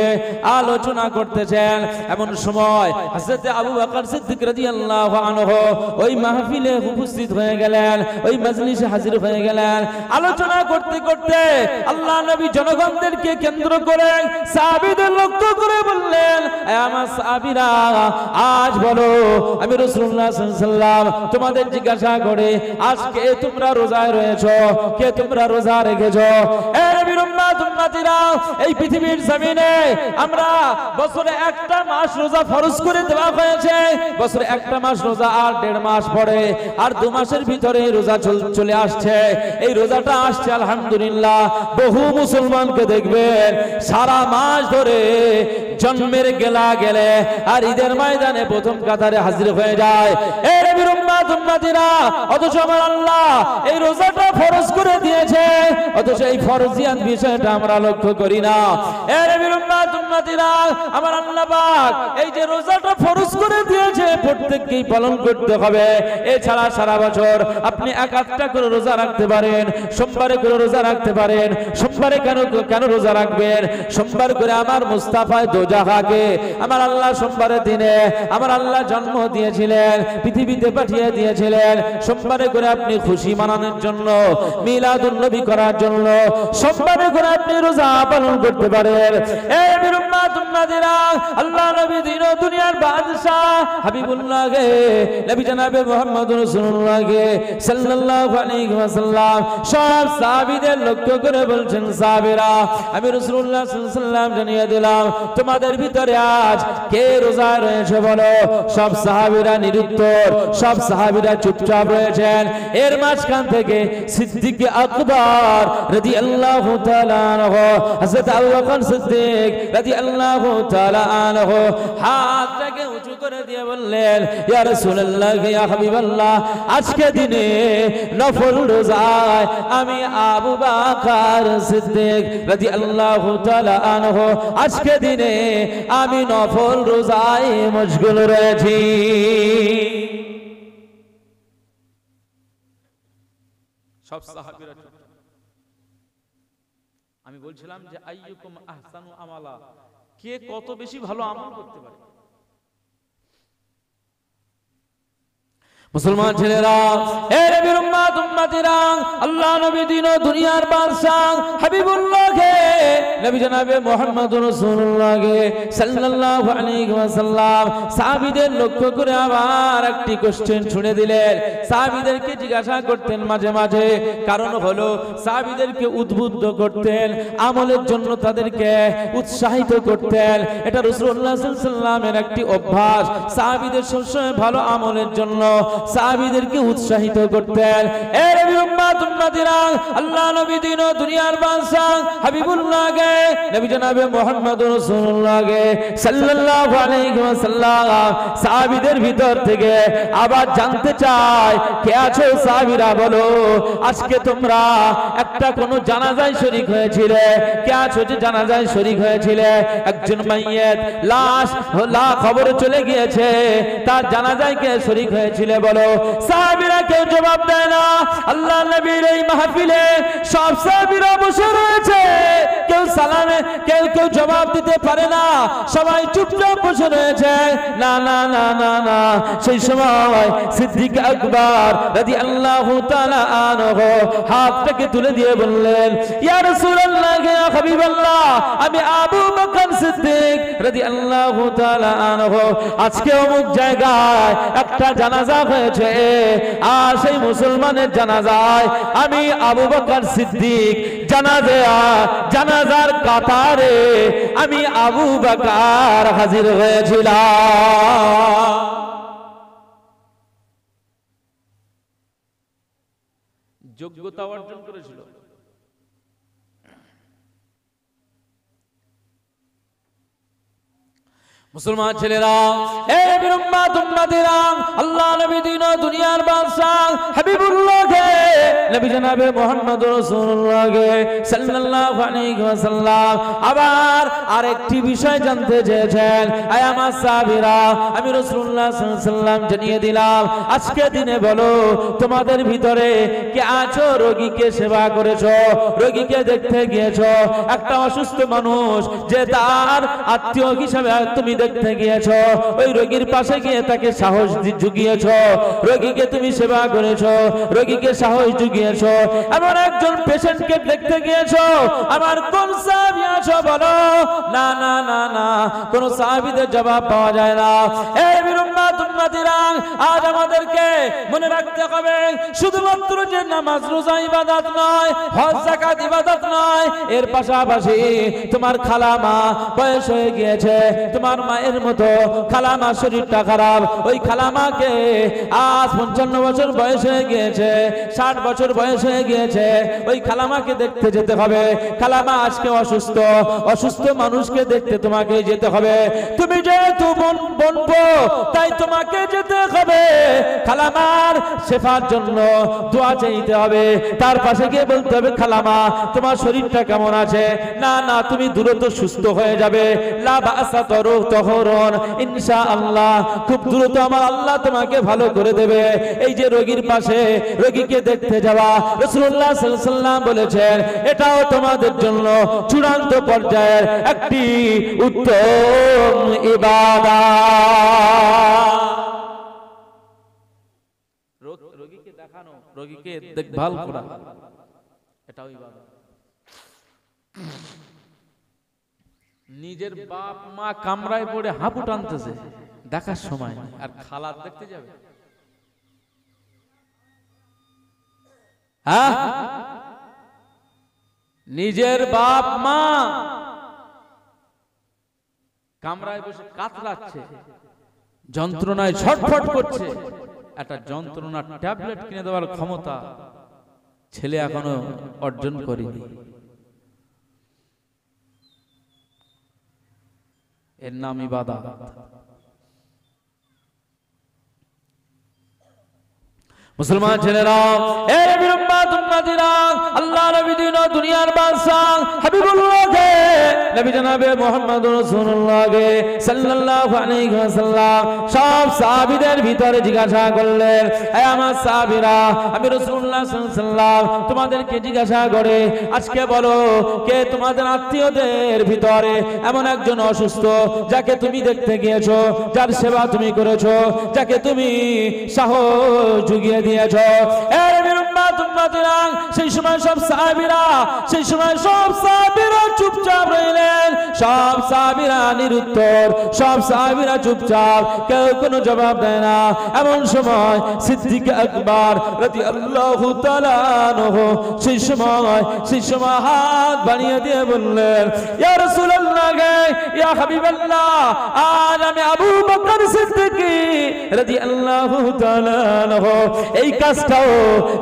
আলোচনা করতেছেন। এমন সময় হযরত আবু বকর সিদ্দিক রাদিয়াল্লাহু আনহু ওই মাহফিলে উপস্থিত হয়ে গেলেন, ওই মজলিসে হাজির হয়ে গেলেন। আলোচনা করতে করতে আল্লাহ নবী জনগণদেরকে কেন্দ্র করে সাহাবীদের লক্ষ্য করে বললেন, আমার সাহাবীরা, আজ বলো আমি রাসূলুল্লাহ সাল্লাল্লাহু আলাইহি ওয়াসাল্লাম তোমাদের জিজ্ঞাসা করে আজকে তোমরা রোজায় রয়েছো, কে তোমরা রোজা রেখেছো? এ নবীর উম্মত উম্মতিরা, এই পৃথিবীর জমিনে আমরা বছরে একটা মাস রোজা ফরজ করে দেওয়া হয়েছে। বছরে একটা মাস রোজা আর 1.5 মাস পরে, আর 2 মাসের ভিতরে রোজা চলে আসছে। এই রোজাটা আসছে আলহামদুলিল্লাহ। বহু মুসলমানকে দেখবে সারা মাস ধরে জন্মের গেলা গেলে আর ঈদের ময়দানে প্রথম কাতারে হাজির হয়ে যায়। এই নবীর উম্মত উম্মতিরা, অথচ আমার আল্লাহ এই রোজাটা ফরজ করে দিয়েছে, অথচ এই ফরজিয়াত বিষয়টা আমরা লক্ষ্য করি না। এই নবীর উম্মত উম্মতিরা, আমার আল্লাহ পাক এই যে রোজাটা ফরজ করে দিয়েছে প্রত্যেককেই পালন করতে হবে। এছাড়া সারা বছর আপনি একটা করে রোজা রাখতে পারেন, সোমবারে করে রোজা রাখতে পারেন। সোমবারে কেন রোজা রাখবেন? সোমবার করে আমার মুস্তাফা দোজাহাকে আমার আল্লাহ সোমবারের দিনে আমার আল্লাহ জন্ম দিয়েছিলেন, পৃথিবীতে পাঠিয়ে দিয়েছিলেন। সোমবারে করে আপনি খুশি মানানোর জন্য, মিলাদুন নবী করার জন্য সোমবারে করে আপনি রোজা পালন করতে পারেন। এই নবীর উম্মত উম্মতিরা, আল্লাহ নবী দিন ও দুনিয়ার বাদশা হাবিবুল্লাহকে, নবী জনাবে মুহাম্মদুর রাসূলুল্লাহকে সাল্লাল্লাহু আলাইহি ওয়াসাল্লাম সব সাহাবীদের লক্ষ্য করে বলছেন, সাহাবীরা, আমি রাসূলুল্লাহ সাল্লাল্লাহু আলাইহি ওয়াসাল্লাম জানিয়ে দিলাম তোমাদের ভিতরে আজ কে রোজা রয়েছে বলো। সব সাহাবীরা নিরুত্তর, সব সাহাবীরা চুপচাপ রয়েছেন। এর মাঝখান থেকে সিদ্দিক আকবর রাদিয়াল্লাহু তাআলা আনহু, হযরত আবু বকর সিদ্দিক রাদিয়াল্লাহু তাআলা আনহু হাতটাকে উঁচু করে দিয়ে বললেন, ইয়া রাসূলুল্লাহ, ইয়া হাবিবাল্লাহ, আজকে দিনে নফল রোজায় আমি আবু বকর সিদ্দিক রাদিয়াল্লাহু তাআলা আনহু আজকে দিনে আমি নফল রোজায় মশগুল রয়েছি। সব সাহাবীরা আমি বলছিলাম যে আইয়ুকুম আহসানু আমালা, কে কত বেশি ভালো আমল করতে পারে। মুসলমান ছেলেরা, এ নবীর উম্মত উম্মতিরা, আল্লাহ নবী দিন ও দুনিয়ার বাদশা হাবিবুল্লাহকে নবী জনাবে মুহাম্মদুর রাসূলুল্লাহকে সাল্লাল্লাহু আলাইহি ওয়াসাল্লাম সাহাবীদের লক্ষ্য করে আবার একটি কোশ্চেন ছুড়ে দিলেন। সাহাবীদেরকে জিজ্ঞাসা করতেন মাঝে মাঝে, কারণ হলো সাহাবীদেরকে উদ্বুদ্ধ করতেন, আমলের জন্য তাদেরকে উৎসাহিত করতেন। এটা রাসূলুল্লাহ সাল্লাল্লাহু আলাইহি ওয়াসাল্লামের একটি অভ্যাস। সাহাবীদের সবসময় ভালো আমলের জন্য সাহাবীদেরকে উৎসাহিত করতেন। এর নবী উম্মতিরা, আল্লাহ নবী দিন ও দুনিয়ার বাদশা হাবিবুল্লাহকে নবী জনাবে মুহাম্মদুর রাসূলুল্লাহকে সাল্লাল্লাহু আলাইহি ওয়াসাল্লাম সাহাবীদের ভিতর থেকে আবার জানতে চায়, কে আছো সাহাবীরা বলো, আজকে তোমরা একটা কোন জানাজায় শরীক হয়েছিলে? কে আছো যে জানাজায় শরীক হয়েছিলে? একজন মাইয়িত লাশ খবর চলে গিয়েছে, তার জানাজায় কে শরীক হয়েছিল বলো? সাহাবীরা কেউ জবাব দেয় না। আল্লাহ নবীর এই মাহফিলে সব সাহাবীরা বসে রয়েছে, কেউ সালামে কেউ জবাব দিতে পারে না, সবাই চুপচাপ বসে রয়েছে। না না না না না, সেই সময় সিদ্দিক আকবর রাদিয়াল্লাহু তাআলা আনহু হাতটাকে তুলে দিয়ে বললেন, ইয়া রাসূলুল্লাহ, ইয়া হাবিবাল্লাহ, আমি আবু বকর সিদ্দিক রাদিয়াল্লাহু তাআলা আনহু, আজকে অমুক জায়গায় একটা জানাজা হয়েছে, আর সেই মুসলমানের জানাজায় আমি আবু বকর সিদ্দিক জানাজার কাতারে আমি আবু বকর হাজির হয়েছিলাম। যোগ্যতা অর্জন করেছিল। মুসলমান ছেলেরা, এ নবীর উম্মত উম্মতিরা, আল্লাহ নবী দিন ও দুনিয়ার বাদশা হাবিবুল্লাহকে নবী জনাবে মুহাম্মদুর রাসূলুল্লাহকে সাল্লাল্লাহু আলাইহি ওয়াসাল্লাম আবার আরেকটি বিষয় জানতে চেয়েছেন। আয় আমার সাহাবীরা, আমি রাসূলুল্লাহ সাল্লাল্লাহু আলাইহি ওয়াসাল্লাম জানিয়ে দিলাম, আজকে দিনে বলো তোমাদের ভিতরে কে আছো রোগীকে সেবা করেছো, রোগীকে দেখতে গিয়েছো? একটা অসুস্থ মানুষ যে তার আত্মীয় হিসেবে তুমি দেখতে গিয়েছো, ওই রোগীর পাশে গিয়ে তাকে সাহস জুগিয়েছো, রোগীকে তুমি সেবা করেছো, রোগীকে সাহস জুগিয়েছো। এমন একজন পেশেন্টকে দেখতে গিয়েছো, আমার কোন সাহাবী আছো বলো? না না না না, কোন সাহাবীদের জবাব পাওয়া যায় না। এই নবীর উম্মত উম্মতিরা, আজ আমাদেরকে মনে রাখতে হবে, শুধুমাত্র যে নামাজ রোজা ইবাদত নয়, হজ যাকাত ইবাদত নয়, এর পাশাপাশি তোমার খালামা বয়স হয়ে গিয়েছে, তোমার মায়ের মতো খালামা শরীরটা খারাপ, ওই খালামাকে আজ 55 বছর বয়স হয়ে গিয়েছে, 60 বছর বয়স হয়ে গিয়েছে, ওই খালামাকে দেখতে যেতে হবে। খালামা আজকে অসুস্থ, অসুস্থ মানুষকে দেখতে তোমাকে যেতে হবে। তুমি যেহেতু বনবো তাই তোমাকে যেতে হবে, খালামার শেফার জন্য দোয়া চাইতে হবে, তার পাশে গিয়ে বলতে হবে, খালামা তোমার শরীরটা কেমন আছে? না না, তুমি দ্রুত সুস্থ হয়ে যাবে, লা বাসা তহরন ইনশাআল্লাহ, খুব দ্রুত আমার আল্লাহ তোমাকে ভালো করে দেবে। এই যে রোগীর পাশে রোগীকে দেখতে যাওয়া, রাসূলুল্লাহ সাল্লাল্লাহু আলাইহি ওয়াসাল্লাম বলেছেন এটাও তোমাদের জন্য চূড়ান্ত পর্যায়ের একটি উত্তম ইবাদত। রোগীকে দেখানো, রোগীকে দেখভাল করা, এটাও ইবাদত। নিজের বাপ মা কামরায় পড়ে হাঁপু টানতেছে, দেখার সময় আর খালাত দেখতে যাবে? হ্যাঁ, নিজের বাপ মা কামরায় বসে কাতরাচ্ছে, যন্ত্রণায় ছটফট করছে, একটা যন্ত্রণার ট্যাবলেট কিনে দেওয়ার ক্ষমতা ছেলে এখনো অর্জন করেনি। এর নাম ইবাদত। মুসলমান ছেলেরা, এ নবীর উম্মত উম্মতিরা, আল্লাহ নবী দিন ও দুনিয়ার বাদশা হাবিবুল্লাহকে নবী জনাবে মুহাম্মদুর রাসূলুল্লাহকে সাল্লাল্লাহু আলাইহি ওয়াসাল্লাম সব সাহাবীদের ভিতরে জিজ্ঞাসা করলেন, হে আমার সাহাবীরা, আমি রাসূলুল্লাহ সাল্লাল্লাহু আলাইহি ওয়াসাল্লাম তোমাদেরকে জিজ্ঞাসা করে আজকে বলো, কে তোমাদের আত্মীয়দের ভিতরে এমন একজন অসুস্থ যাকে তুমি দেখতে গিয়েছো, যার সেবা তুমি করেছো, যাকে তুমি সাহস জুগিয়ে দিয়েছো? এর নবীর উম্মত উম্মতিরা সেই সময় সব সাহাবীরা চুপচাপ রইলেন। সব সাহাবীরা নিরুত্তর, সব সাহাবীরা চুপচাপ, কেউ কোনো জবাব দেয় না। এমন সময় সিদ্দিক আকবর রাদিয়াল্লাহু তাআলা আনহু সেই সময় হাত বাড়িয়ে দিয়ে বললেন, ইয়া রাসূলুল্লাহ, ইয়া হাবিবাল্লাহ, আজ আমি আবু বকর সিদ্দিক রাদিয়াল্লাহু তাআলা আনহু এই কাজটাও,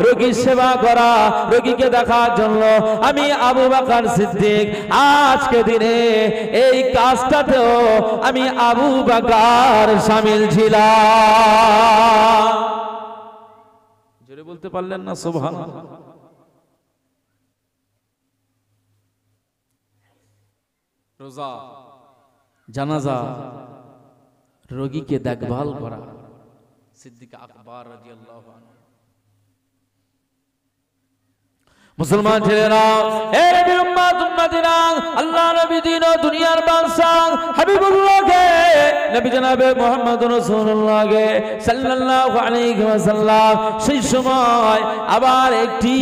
রোগীর সেবা করা, রোগীকে দেখার জন্য আমি আবু বকর সিদ্দিক আজকে দিনে এই কাজটাতেও আমি আবু বকর শামিল ছিলাম। জোরে বলতে পারলেন না সুবহানাল্লাহ? রোজা, জানাজা, রোগীকে দেখভাল করা, সিদ্দিক আকবর রাদিয়াল্লাহু আনহু। মুসলমান ছেলেরা, এ নবীর উম্মত উম্মতিরা, আল্লাহ নবী দিন ও দুনিয়ার বাদশা হাবিবুল্লাহকে, নবী জনাবে মুহাম্মদ রাসূলুল্লাহকে সাল্লাল্লাহু আলাইহি ওয়াসাল্লাম সেই সময় আবার একটি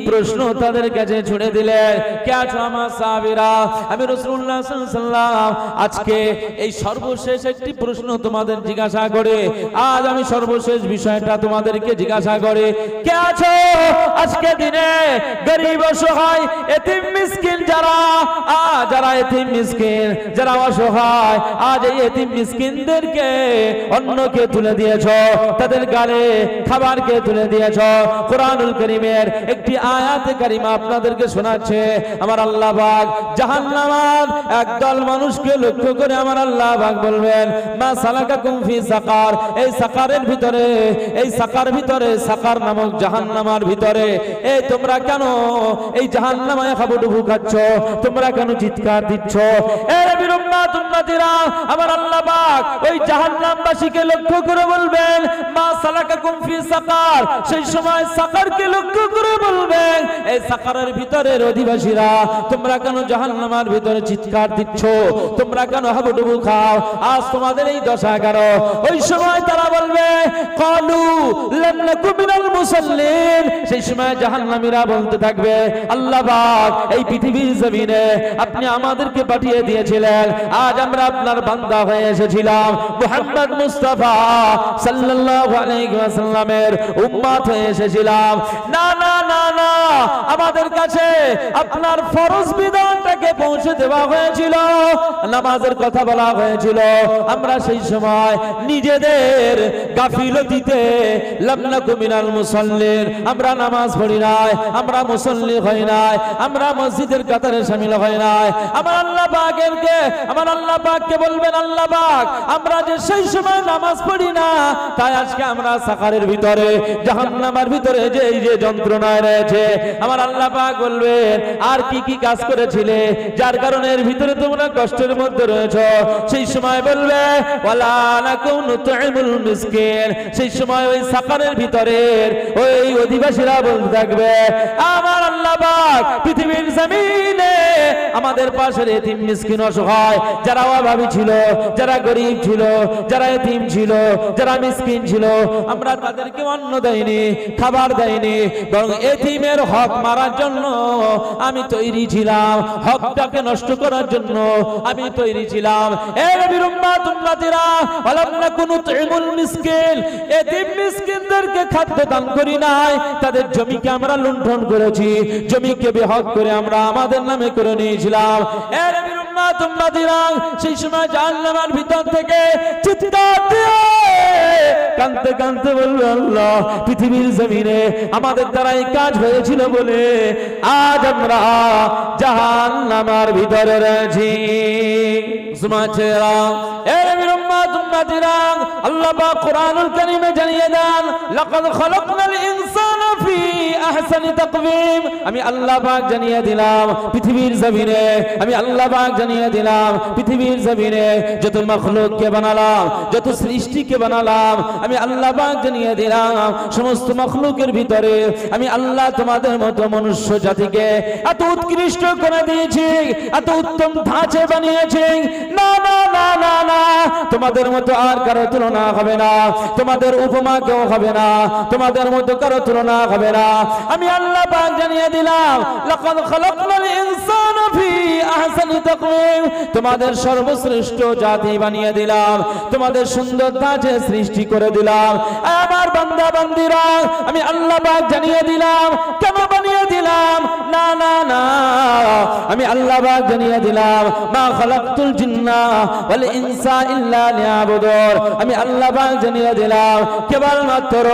প্রশ্ন তাদের কাছে ছুড়ে দিলেন। কে আছো আমার সাহাবীরা? আমি রাসূলুল্লাহ সাল্লাল্লাহু আলাইহি ওয়াসাল্লাম আজকে এই সর্বশেষ একটি প্রশ্ন তোমাদের জিজ্ঞাসা করে, আজ আমি সর্বশেষ বিষয়টা তোমাদেরকে জিজ্ঞাসা করে, কে আছো আজকে দিনে গরিব অসহায় এতিম মিসকিন যারা এতিম মিসকিন, যারা অসহায়, আজ এই এতিম মিসকিনদেরকে অন্নকে তুলে দিয়েছো, তাদের গালে খাবারকে তুলে দিয়েছো। কোরআনুল কারীমের একটি আয়াতে কারিমা আপনাদেরকে শোনাচ্ছে। আমার আল্লাহ পাক জাহান্নামের একদল মানুষকে লক্ষ্য করে আমার আল্লাহ পাক বলবেন, মা সালাকাকুম ফি সাকার, এই সাকারের ভিতরে, এই সাকার ভিতরে, সাকার নামক জাহান্নামের ভিতরে এই তোমরা কেন এই জাহান্নামে হাবুডুবু খাচ্ছ? তোমরা কেন চিৎকার দিচ্ছ? এ নবীর উম্মত উম্মতিরা, আমার আল্লাহ পাক ওই জাহান্নামবাসীকে লক্ষ্য করে বলবেন, মা সালাকাকুম ফি সাকার, সেই সময় সাকারকে লক্ষ্য করে বলবেন, এই সাকারের ভিতরের অধিবাসীরা তোমরা কেন জাহান্নামের ভিতরে চিৎকার দিচ্ছ? তোমরা কেন হাবুডুবু খাও? আজ তোমাদের এই দশা কেন? ওই সময় তারা বলবে, ক্বালু লাম নাকু মিনাল মুসাল্লিন, সেই সময় জাহান্নামীরা বলতে থাকবে, আল্লাহ পাক এই পৃথিবীর জমিনে আপনি আমাদেরকে পাঠিয়ে দিয়েছিলেন, আজ আমরা আপনার বান্দা হয়ে এসেছিলাম, মুহাম্মদ মুস্তাফা সাল্লাল্লাহু আলাইহি ওয়াসাল্লামের উম্মত হয়ে এসেছিলাম। না না না না, আমাদের কাছে আপনার ফরজ বিধানটাকে পৌঁছে দেওয়া হয়েছিল, নামাজের কথা বলা হয়েছিল, আমরা সেই সময় নিজেদের গাফিলতিতে লাম নাকু মিনাল মুসাল্লিন, আমরা নামাজ পড়ি নাই, আমরা মুসল্লি হই নাই, আমরা মসজিদের কাতারে শামিল হই নাই। আমার আল্লাহ পাককে বলবেন, আল্লাহ পাক আমরা যে সেই সময় নামাজ পড়ি না, তাই আজকে আমরা সাকারের ভিতরে, জাহান্নামের ভিতরে যে এই যে যন্ত্রণায় রয়েছে, আমার আল্লাহ পাক বলবেন, আর কি কি কাজ করেছিলে যার কারণে এর ভিতরে তোমরা কষ্টের মধ্যে রয়েছো? সেই সময় বলবে, ওয়ালা নাকুম নুতইমুল মিসকিন, সেই সময় ওই সাকারের ভিতরের ওই অধিবাসীরা বলতে থাকবে, আমার আল্লাহ পাক পৃথিবীর জমিনে আমাদের পাশের এতিম মিসকিন অসহায় যারা অভাবী ছিল, যারা গরিব ছিল, যারা এতিম ছিল, যারা মিসকিন ছিল, আমরা তাদেরকে অন্ন দেইনি, খাবার দেইনি, বরং এতিমের হক মারার জন্য আমি তৈরি ছিলাম, হকটাকে নষ্ট করার জন্য আমি তৈরি ছিলাম। এ নবীর উম্মত উম্মতিরা, ওয়ালাম নাকু নুতইমুল মিসকিন, এতিম মিসকিনদেরকে খাদ্য দান করি নাই, তাদের জমিকে আমরা লুণ্ঠন করেছি, জমিকে বেহক করে আমরা আমাদের নামে করে নিয়েছিলাম। এ নবীর উম্মত উম্মতিরা, সেই সময় জাহান্নামের ভিতর থেকে চিৎকার দিয়ে কাঁদতে কাঁদতে বলবে, আল্লাহ পৃথিবীর জমিনে আমাদের দ্বারা এই কাজ হয়েছিল বলে আজ আমরা জাহান্নামের ভিতরে রয়েছি। আল্লাহ পাক কোরআনুল কারীমে জানিয়ে দেন, লাকাদ খালাকনাল ইনসানা ফি আহসানি তাকওয়িম, আমি আল্লাহ পাক জানিয়ে দিলাম পৃথিবীর জমিনে, আমি আল্লাহ পাক জানিয়ে দিলাম পৃথিবীর জমিনে যত মাখলুককে বানালাম, যত সৃষ্টিকে বানালাম, আমি আল্লাহ পাক জানিয়ে দিলাম সমস্ত মাখলুকের ভিতরে আমি আল্লাহ তোমাদের মতো মনুষ্য জাতিকে এত উৎকৃষ্ট করে দিয়েছি, এত উত্তম ধাঁচে বানিয়েছি। না না না, না না, তোমাদের মতো আর কারো তুলনা হবে না, তোমাদের উপমা কেউ হবে না, তোমাদের মতো কারো তুলনা হবে না। আমি আল্লাহ পাক জানিয়ে দিলাম, লাকাদ খালাকনাল ইনসানা ফি আহসানি তাকওয়িম, তোমাদের সর্বশ্রেষ্ঠ জাতি বানিয়ে দিলাম, তোমাদের সুন্দর ধাঁচে সৃষ্টি করে দিলাম। আমার বান্দা বান্দিরা, আমি আল্লাহ পাক জানিয়ে দিলাম, কেন বানিয়ে দিলাম? না না না, আমি আল্লাহ পাক জানিয়ে দিলাম, মা খালাকতুল জিন্না ওয়াল ইনসা ইল্লা লিয়াবুদুন, আমি আল্লাহ পাক জানিয়ে দিলাম কেবলমাত্র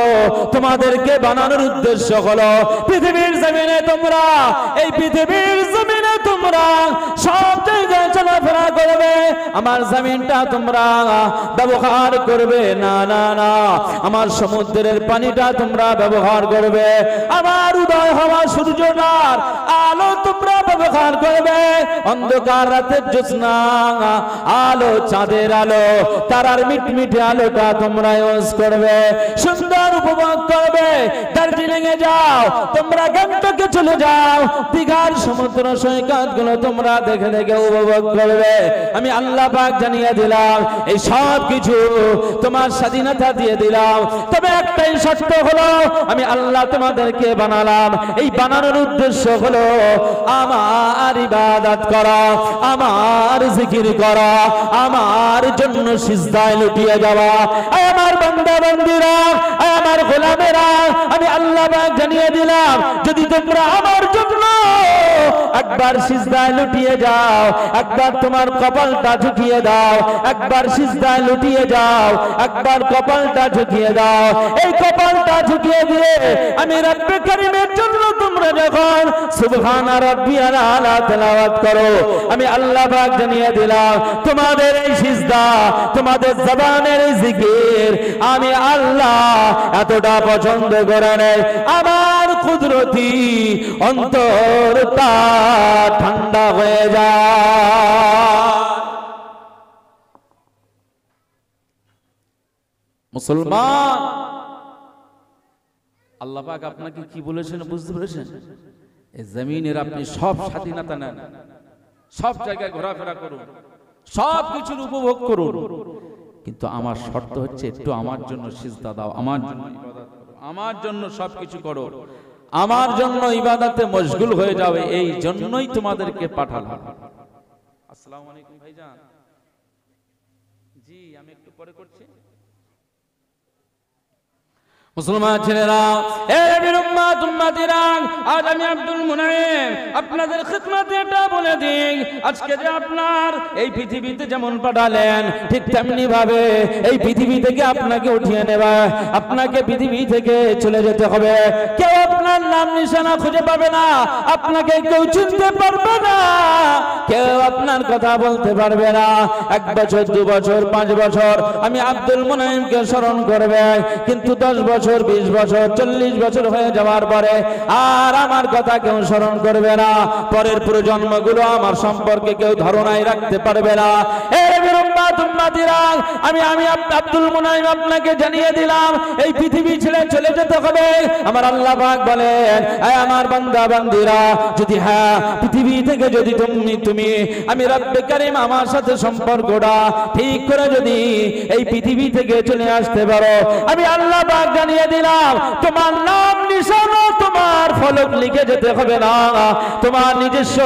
তোমাদেরকে বানানোর উদ্দেশ্য হলো পৃথিবীর জমিনে তোমরা, এই পৃথিবীর জমিনে তোমরা সব জায়গায় চলাফেরা করবে, আমার জমিনটা তোমরা ব্যবহার করবে না না না, আমার সমুদ্রের পানিটা তোমরা ব্যবহার করবে, আমার উদয় হওয়া সূর্যটার আলো তোমরা ব্যবহার করবে, অন্ধকার রাতের জ্যোৎস্না আলো, চাঁদের আলো, তারার মিটমিটে আলোটা তোমরা ইউজ করবে, সুন্দর উপভোগ করবে। দার্জিলিং এ যাও, তোমরা গ্যাংটকে চলে যাও, দীঘার সমুদ্র সৈকত গুলো তোমরা দেখে দেখে উপভোগ করবে। আমি আল্লাহ পাক জানিয়ে দিলাম, এই সব কিছু তোমার স্বাধীনতা দিয়ে দিলাম, তবে একটাই শর্ত হলো, আমি আল্লাহ তোমাদেরকে বানালাম, এই বানানোর উদ্দেশ্য হলো আমার ইবাদত করা, আমার জিকির করা, আমার জন্য সিজদায় লুটিয়ে যাওয়া। আমার বান্দা বান্দিরা, আমার গোলামেরা, আমি আল্লাহ পাক জানিয়ে দিলাম, যদি তোমরা আমার জন্য একবার সিজদায় লুটিয়ে যাও, একবার তোমার কপালটা ঝুঁকিয়ে দাও, একবার সিজদায় লুটিয়ে যাও, একবার কপালটা ঝুঁকিয়ে দাও, এই কপালটা ঝুঁকিয়ে দিয়ে আমি রব্বে কারীমের জন্য তোমরা যখন সুবহানা রাব্বিয়াল আলা তেলাওয়াত করো, আমি আল্লাহ পাক জানিয়ে দিলাম, তোমাদের এই সিজদা, তোমাদের জবানের এই জিকির আমি আল্লাহ এতটা পছন্দ করে নেই, আমার কুদরতি অন্তরটা ঠান্ডা হয়ে যায়। মুসলমান, আল্লাহ পাক আপনাকে কি বলেছেন বুঝতে পেরেছেন? এই জমিনের আপনি সব স্বাধীনতা নেন, সব জায়গায় ঘোরাফেরা করুন, সব কিছুর উপভোগ করুন, কিন্তু আমার শর্ত হচ্ছে একটু আমার জন্য সিজদা দাও, আমার জন্য ইবাদত করো, আমার জন্য সবকিছু করো, আমার জন্য ইবাদতে মশগুল হয়ে যাবে, এই জন্যই তোমাদেরকে পাঠালাম। আসসালামু আলাইকুম ভাইজান। জি, আমি একটু পরে করছি। মুসলমান ছেলেরা, এ নবীর উম্মত উম্মতিরা, আজ আমি আব্দুল মুনাইম আপনাদের খিদমতে এটা বলে দিই, আজকে যে আপনার এই পৃথিবীতে যেমন পাঠালেন, ঠিক তেমনি ভাবে এই পৃথিবী থেকে আপনাকে উঠিয়ে নেবে, আপনাকে পৃথিবী থেকে চলে যেতে হবে। কেউ আপনার নাম নিশানা খুঁজে পাবে না, আপনাকে কেউ চিনতে পারবে না, কেউ আপনার কথা বলতে পারবে না। 1 বছর 2 বছর 5 বছর আমি আব্দুল মুনাইমকে স্মরণ করবে, কিন্তু 10 বছর 20 বছর 40 বছর হয়ে যাওয়ার পরে আর আমার কথা কেউ স্মরণ করবে না, পরের প্রজন্মগুলো আমার সম্পর্কে কেউ ধারণাই রাখতে পারবে না। আমি আব্দুল মুনাইম আপনাকে জানিয়ে দিলাম, এই পৃথিবী ছেড়ে চলে যেতে হবে। আমার আল্লাহ পাক বলেন, আমার বান্দা বান্দিরা, যদি হ্যাঁ পৃথিবী থেকে যদি তুমি আমি রব্বে কারীম আমার সাথে সম্পর্কটা ঠিক করে যদি এই পৃথিবী থেকে চলে আসতে পারো, আমি আল্লাহ পাক জানিয়ে দিলাম, তোমার নাম নিশানা, তোমার ফলক লিখে যেতে হবে না, তোমার নিজস্ব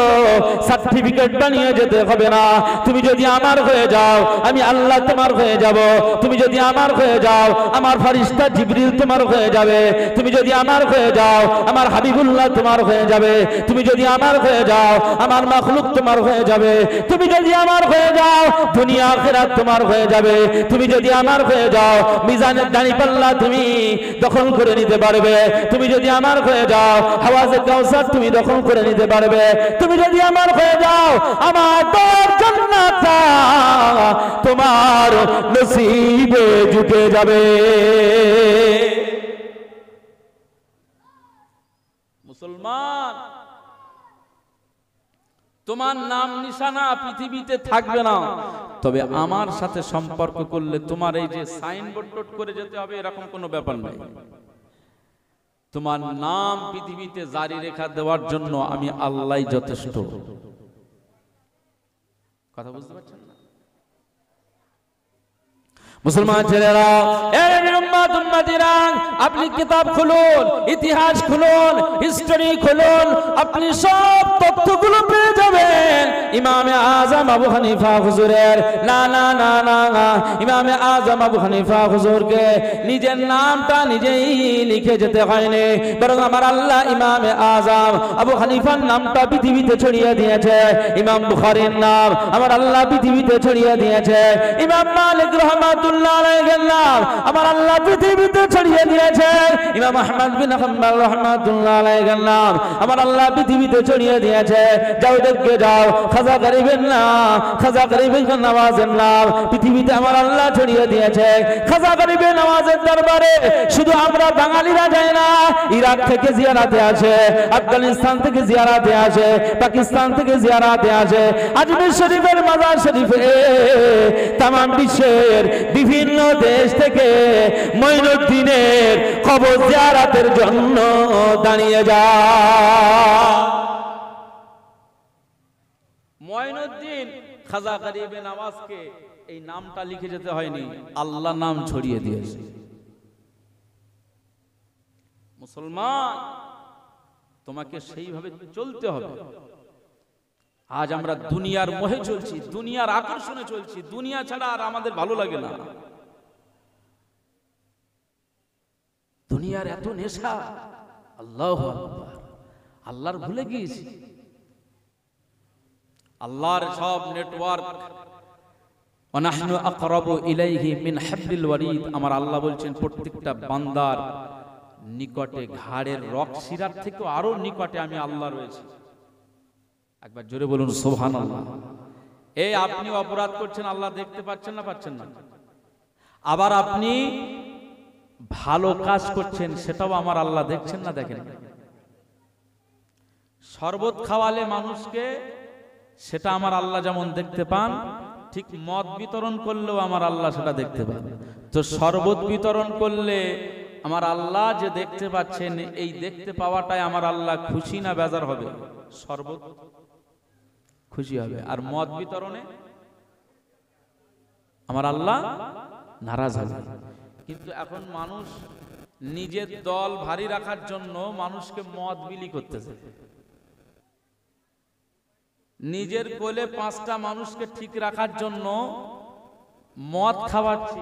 সার্টিফিকেট বানিয়ে যেতে হবে না। তুমি যদি আমার হয়ে যাও, আমি আল্লাহ তোমার হয়ে যাব। তুমি যদি আমার হয়ে যাও, আমার ফেরেশতা জিবরিল তোমার হয়ে যাবে। তুমি যদি আমার হয়ে যাও, আমার হাবিবুল্লাহ তোমার হয়ে যাবে। তুমি যদি আমার হয়ে যাও, আমার মাখলুক তোমার হয়ে যাবে। তুমি যদি আমার হয়ে যাও, দুনিয়া আখিরাত তোমার হয়ে যাবে। তুমি যদি আমার হয়ে যাও, মিজানের দাঁড়িপাল্লা তুমি দখল করে নিতে পারবে। তুমি যদি আমার হয়ে যাও, হাওয়াজে কাউসার তুমি দখল করে নিতে পারবে। তুমি যদি আমার হয়ে যাও, আমার জান্নাতটা তোমার নসিবে জুটে যাবে। মুসলমান, তোমার নাম নিশানা পৃথিবীতে থাকবে না, তবে আমার সাথে সম্পর্ক করলে তোমার এই যে সাইনবোর্ড টোট করে যেতে হবে এরকম কোনো ব্যাপার নাই। তোমার নাম পৃথিবীতে জারি রেখা দেওয়ার জন্য আমি আল্লাহই যথেষ্ট। কথা বুঝতে পারছেন না? মুসলমান ছেলেরা, আপনি কিতাব খুলুন, ইতিহাস খুলুন, হিস্টরি খুলুন, আপনি সব তথ্যগুলো পেয়ে যাবেন ইমামে আজম আবু হানিফা হুজুরের। না না না না না, ইমামে আজম আবু হানিফা হুজুরকে নিজের নামটা নিজেই লিখে যেতে হয়নি, বরং আমার আল্লাহ ইমামে আজম আবু হানিফার নামটা পৃথিবীতে ছড়িয়ে দিয়েছে। ইমাম বুখারীর নাম আমার আল্লাহ পৃথিবীতে ছড়িয়ে দিয়েছে। ইমাম মালিক রাহমাতুল্লাহ আলাইহির নাম আমার আল্লাহ পৃথিবীতে ছড়িয়ে দিয়েছে। ইমাম আহমদ বিন হাম্বল রাহমাতুল্লাহ আলাইহির নাম আমার আল্লাহ পৃথিবীতে ছড়িয়ে দিয়েছে। যাও দেখে যাও, খাজা গরিবের নাম, খাজা গরিবের নওয়াজের নাম পৃথিবীতে আমার আল্লাহ ছড়িয়ে দিয়েছে। খাজা গরিবের নওয়াজের দরবারে শুধু আমরা বাঙালিরা যাই না, ইরাক থেকে জিয়ারাতে আসে, আফগানিস্তান থেকে জিয়ারাতে আসে, পাকিস্তান থেকে জিয়ারাতে আসে। আজমির শরীফের মাজার শরীফে তামাম বিশ্বের বিভিন্ন দেশ থেকে মঈনুদ্দিনের কবর জিয়ারতের জন্য দাঁড়িয়ে যায়। মঈনুদ্দিন খাজা গরিবে নওয়াজকে এই নামটা লিখে যেতে হয়নি, আল্লাহ নাম ছড়িয়ে দিয়েছে। মুসলমান, তোমাকে সেইভাবে চলতে হবে। আজ আমরা দুনিয়ার মোহে চলছি, দুনিয়ার আকর্ষণে চলছি, দুনিয়া ছাড়া আর আমাদের ভালো লাগে না। দুনিয়ার এত নেশা, আল্লাহু আকবার, আল্লাহর ভুলে গিয়েছি। আল্লাহর সব নেটওয়ার্ক, ওয়ানাহনু আকরাবু ইলাইহি মিন হাবলিল ওয়ারিদ, আমার আল্লাহ বলছেন প্রত্যেকটা বান্দার নিকটে, ঘাড়ের রগশিরার থেকে আরো নিকটে আমি আল্লাহ রয়েছি। একবার জোরে বলুন সুবহানাল্লাহ। এই আপনি অপরাধ করছেন, আল্লাহ দেখতে পাচ্ছেন না? পাচ্ছেন না। আবার আপনি ভালো কাজ করছেন, সেটাও আমার আল্লাহ দেখছেন না? দেখেন। শরবত খাওয়ালে মানুষকে, সেটা আমার আল্লাহ যেমন দেখতে পান, ঠিক মদ বিতরণ করলেও আমার আল্লাহ সেটা দেখতে পান। তো শরবত বিতরণ করলে আমার আল্লাহ যে দেখতে পাচ্ছেন, এই দেখতে পাওয়াটাই আমার আল্লাহ খুশি না বেজার হবে? শরবত খুশি হবে। আর মদ বিতরণে আমার আল্লাহ নারাজ হবে। কিন্তু এখন মানুষ নিজের দল ভারী রাখার জন্য মানুষকে মদ বিলি করতেছে। নিজের কোলে 5টা মানুষকে ঠিক রাখার জন্য মদ খাওয়াচ্ছি,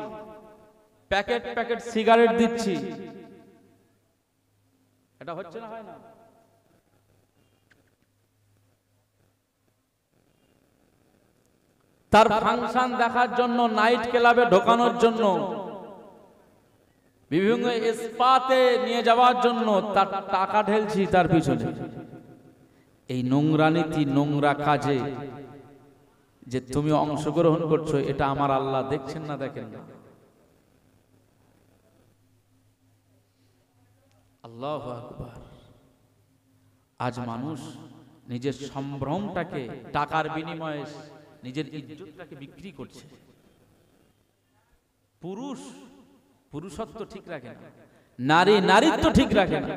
প্যাকেট প্যাকেট সিগারেট দিচ্ছি। এটা হচ্ছে না? হয় না? তার ফাংশন দেখার জন্য, নাইট ক্লাবে ঢোকানোর জন্য, বিভিন্ন স্পাতে নিয়ে যাওয়ার জন্য তার টাকা ঢেলছি তার পিছনে। এই নোংরা নীতি, নোংরা কাজে যে তুমি অংশগ্রহণ করছো, এটা আমার আল্লাহ দেখছেন না? দেখেন না? আল্লাহু আকবার। আজ মানুষ নিজের সম্ভ্রমটাকে টাকার বিনিময়ে, নিজের ইজ্জতটাকে বিক্রি করছে। পুরুষ পুরুষত্ব ঠিক রাখে না, নারী নারীত্ব ঠিক রাখে না।